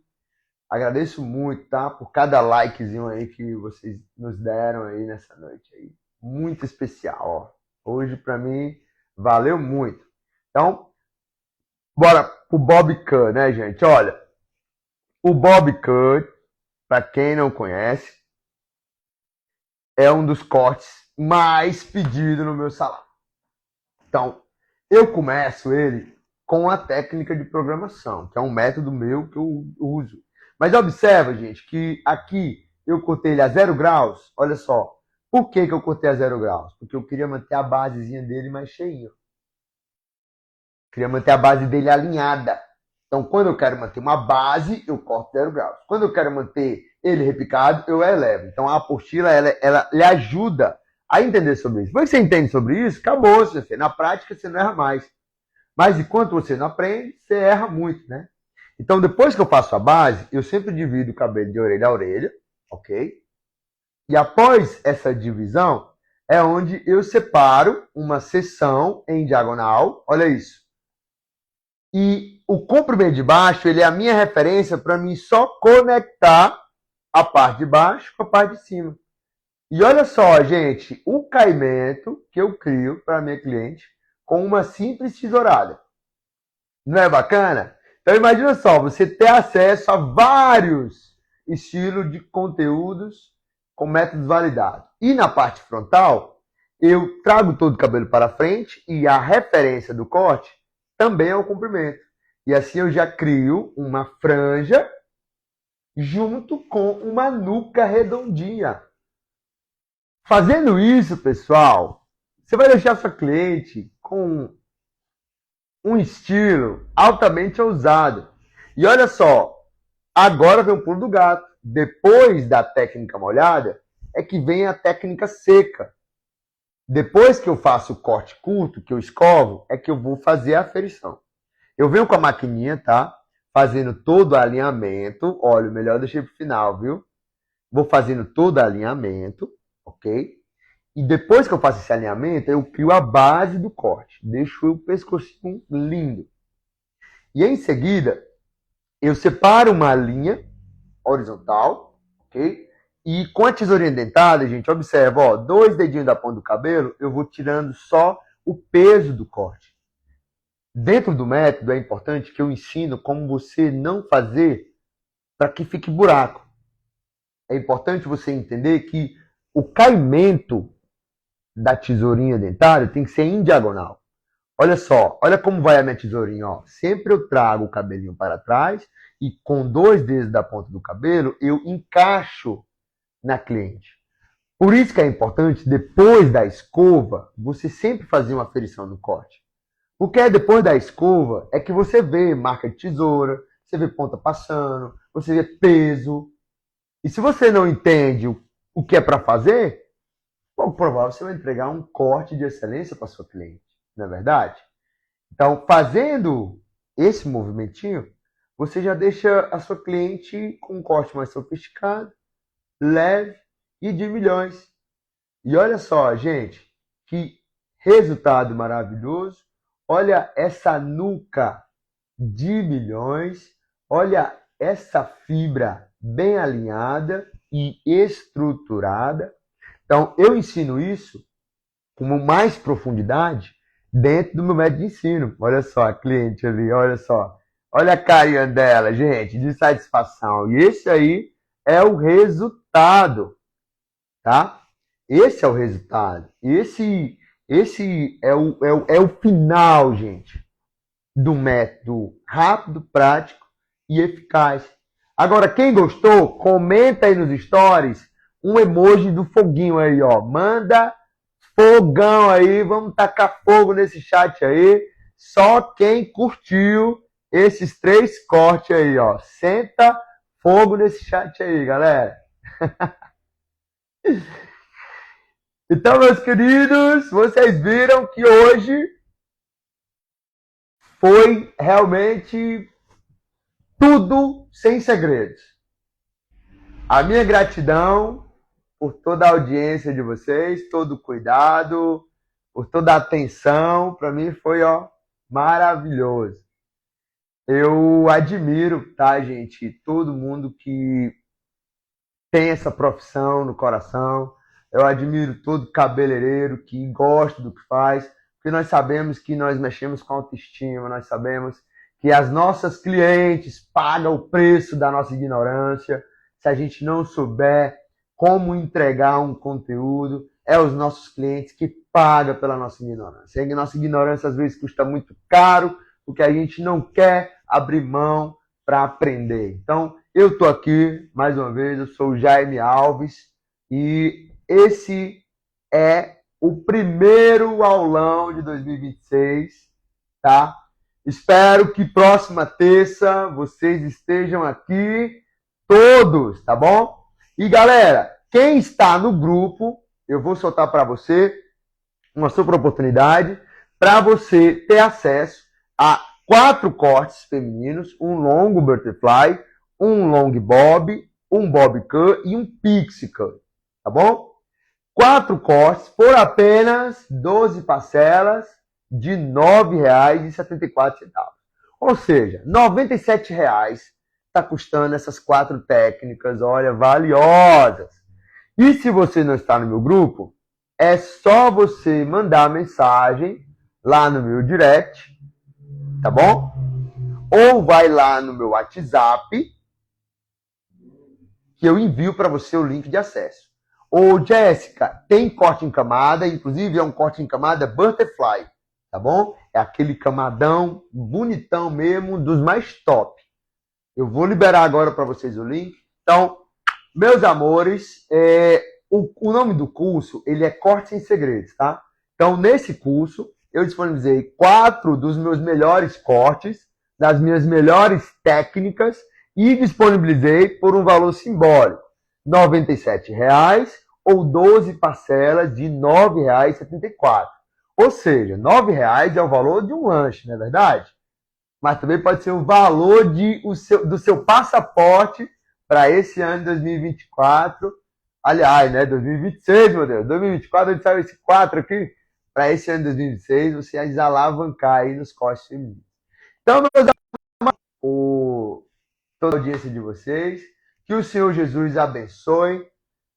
Agradeço muito, tá? Por cada likezinho aí que vocês nos deram aí nessa noite aí. Muito especial, ó. Hoje, para mim, valeu muito. Então, bora pro Bob Cut, né, gente? Olha, o Bob Cut, para quem não conhece, é um dos cortes mais pedidos no meu salão. Então, eu começo ele com a técnica de programação, que é um método meu que eu uso. Mas observa, gente, que aqui eu cortei ele a 0 graus. Olha só. Por que eu cortei a 0 graus? Porque eu queria manter a basezinha dele mais cheinha. Queria manter a base dele alinhada. Então, quando eu quero manter uma base, eu corto 0 graus. Quando eu quero manter ele repicado, eu elevo. Então, a apostila, ela lhe ajuda a entender sobre isso. Depois que você entende sobre isso, acabou. Na prática, você não erra mais. Mas enquanto você não aprende, você erra muito, né? Então, depois que eu faço a base, eu sempre divido o cabelo de orelha a orelha, ok? E após essa divisão, é onde eu separo uma seção em diagonal, olha isso. E o comprimento de baixo, ele é a minha referência para mim só conectar a parte de baixo com a parte de cima. E olha só, gente, o caimento que eu crio para minha cliente com uma simples tesourada. Não é bacana? Então imagina só, você ter acesso a vários estilos de conteúdos com métodos validados. E na parte frontal, eu trago todo o cabelo para frente e a referência do corte também é o comprimento. E assim eu já crio uma franja junto com uma nuca redondinha. Fazendo isso, pessoal, você vai deixar sua cliente com um estilo altamente ousado. E olha só, agora vem o pulo do gato. Depois da técnica molhada, é que vem a técnica seca. Depois que eu faço o corte curto, que eu escovo, é que eu vou fazer a aferição. Eu venho com a maquininha, tá? Fazendo todo o alinhamento. Olha, o melhor eu deixei pro final, viu? Vou fazendo todo o alinhamento, ok? E depois que eu faço esse alinhamento, eu crio a base do corte. Deixo o pescocinho lindo. E em seguida, eu separo uma linha horizontal, ok? E com a tesourinha dentada, gente, observa, ó, 2 dedinhos da ponta do cabelo, eu vou tirando só o peso do corte. Dentro do método é importante que eu ensino como você não fazer para que fique buraco. É importante você entender que o caimento da tesourinha dentária tem que ser em diagonal. Olha só, olha como vai a minha tesourinha, ó. Sempre eu trago o cabelinho para trás e com 2 dedos da ponta do cabelo eu encaixo na cliente. Por isso que é importante, depois da escova, você sempre fazer uma aferição no corte. Porque é depois da escova é que você vê marca de tesoura, você vê ponta passando, você vê peso. E se você não entende o que é para fazer, pouco provável você vai entregar um corte de excelência para sua cliente, não é verdade? Então, fazendo esse movimentinho, você já deixa a sua cliente com um corte mais sofisticado, leve e de milhões. E olha só, gente, que resultado maravilhoso. Olha essa nuca de milhões. Olha essa fibra bem alinhada e estruturada. Então, eu ensino isso com mais profundidade dentro do meu método de ensino. Olha só a cliente ali, olha só. Olha a carinha dela, gente, de satisfação. E esse aí é o resultado, tá? Esse é o resultado. Esse é o final, gente, do método rápido, prático e eficaz. Agora, quem gostou, comenta aí nos stories um emoji do foguinho aí, ó. Manda fogão aí, vamos tacar fogo nesse chat aí. Só quem curtiu esses 3 cortes aí, ó. Senta fogo nesse chat aí, galera. Então, meus queridos, vocês viram que hoje foi realmente tudo sem segredos. A minha gratidão por toda a audiência de vocês, todo o cuidado, por toda a atenção. Para mim foi, ó, maravilhoso. Eu admiro, tá, gente, todo mundo que tem essa profissão no coração. Eu admiro todo cabeleireiro que gosta do que faz, porque nós sabemos que nós mexemos com autoestima, nós sabemos que as nossas clientes pagam o preço da nossa ignorância. Se a gente não souber como entregar um conteúdo, é os nossos clientes que pagam pela nossa ignorância. E a nossa ignorância às vezes custa muito caro, porque a gente não quer abrir mão para aprender. Então, eu estou aqui, mais uma vez, eu sou o Jaime Alves e esse é o primeiro aulão de 2026, tá? Espero que próxima terça vocês estejam aqui todos, tá bom? E galera, quem está no grupo, eu vou soltar para você uma super oportunidade para você ter acesso a 4 cortes femininos, um longo butterfly, um long bob, um bob cut e um pixie cut, tá bom? 4 cortes por apenas 12 parcelas de R$ 9,74. Ou seja, R$ 97 está custando essas 4 técnicas, olha, valiosas. E se você não está no meu grupo, é só você mandar mensagem lá no meu direct, tá bom? Ou vai lá no meu WhatsApp, que eu envio para você o link de acesso. Ô, Jéssica, tem corte em camada, inclusive é um corte em camada butterfly, tá bom? É aquele camadão bonitão mesmo, dos mais top. Eu vou liberar agora para vocês o link. Então, meus amores, o nome do curso, ele é Corte Sem Segredos, tá? Então, nesse curso, eu disponibilizei 4 dos meus melhores cortes, das minhas melhores técnicas, e disponibilizei por um valor simbólico, R$ 97 ou 12 parcelas de R$ 9,74. Ou seja, R$ 9 é o valor de um lanche, não é verdade? Mas também pode ser o valor do seu passaporte para esse ano de 2024. Aliás, né, 2026, meu Deus, 2024, onde saiu esse 4 aqui? Para esse ano de 2026, você vai alavancar aí nos cortes femininos. Então, meus amigos, toda a audiência de vocês, que o Senhor Jesus abençoe,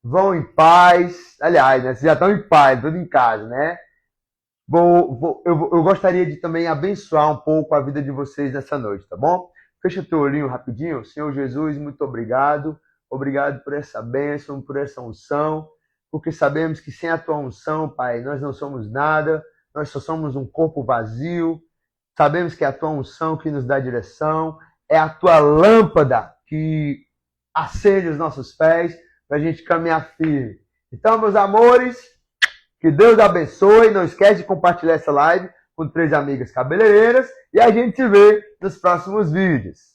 vão em paz. Aliás, né, vocês já estão em paz, tudo em casa, né? Eu gostaria de também abençoar um pouco a vida de vocês nessa noite, tá bom? Fecha teu olhinho rapidinho. Senhor Jesus, muito obrigado. Obrigado por essa bênção, por essa unção, porque sabemos que sem a tua unção, Pai, nós não somos nada, nós só somos um corpo vazio. Sabemos que é a tua unção que nos dá direção, é a tua lâmpada que acende os nossos pés para a gente caminhar firme. Então, meus amores, que Deus abençoe. Não esquece de compartilhar essa live com 3 amigas cabeleireiras e a gente se vê nos próximos vídeos.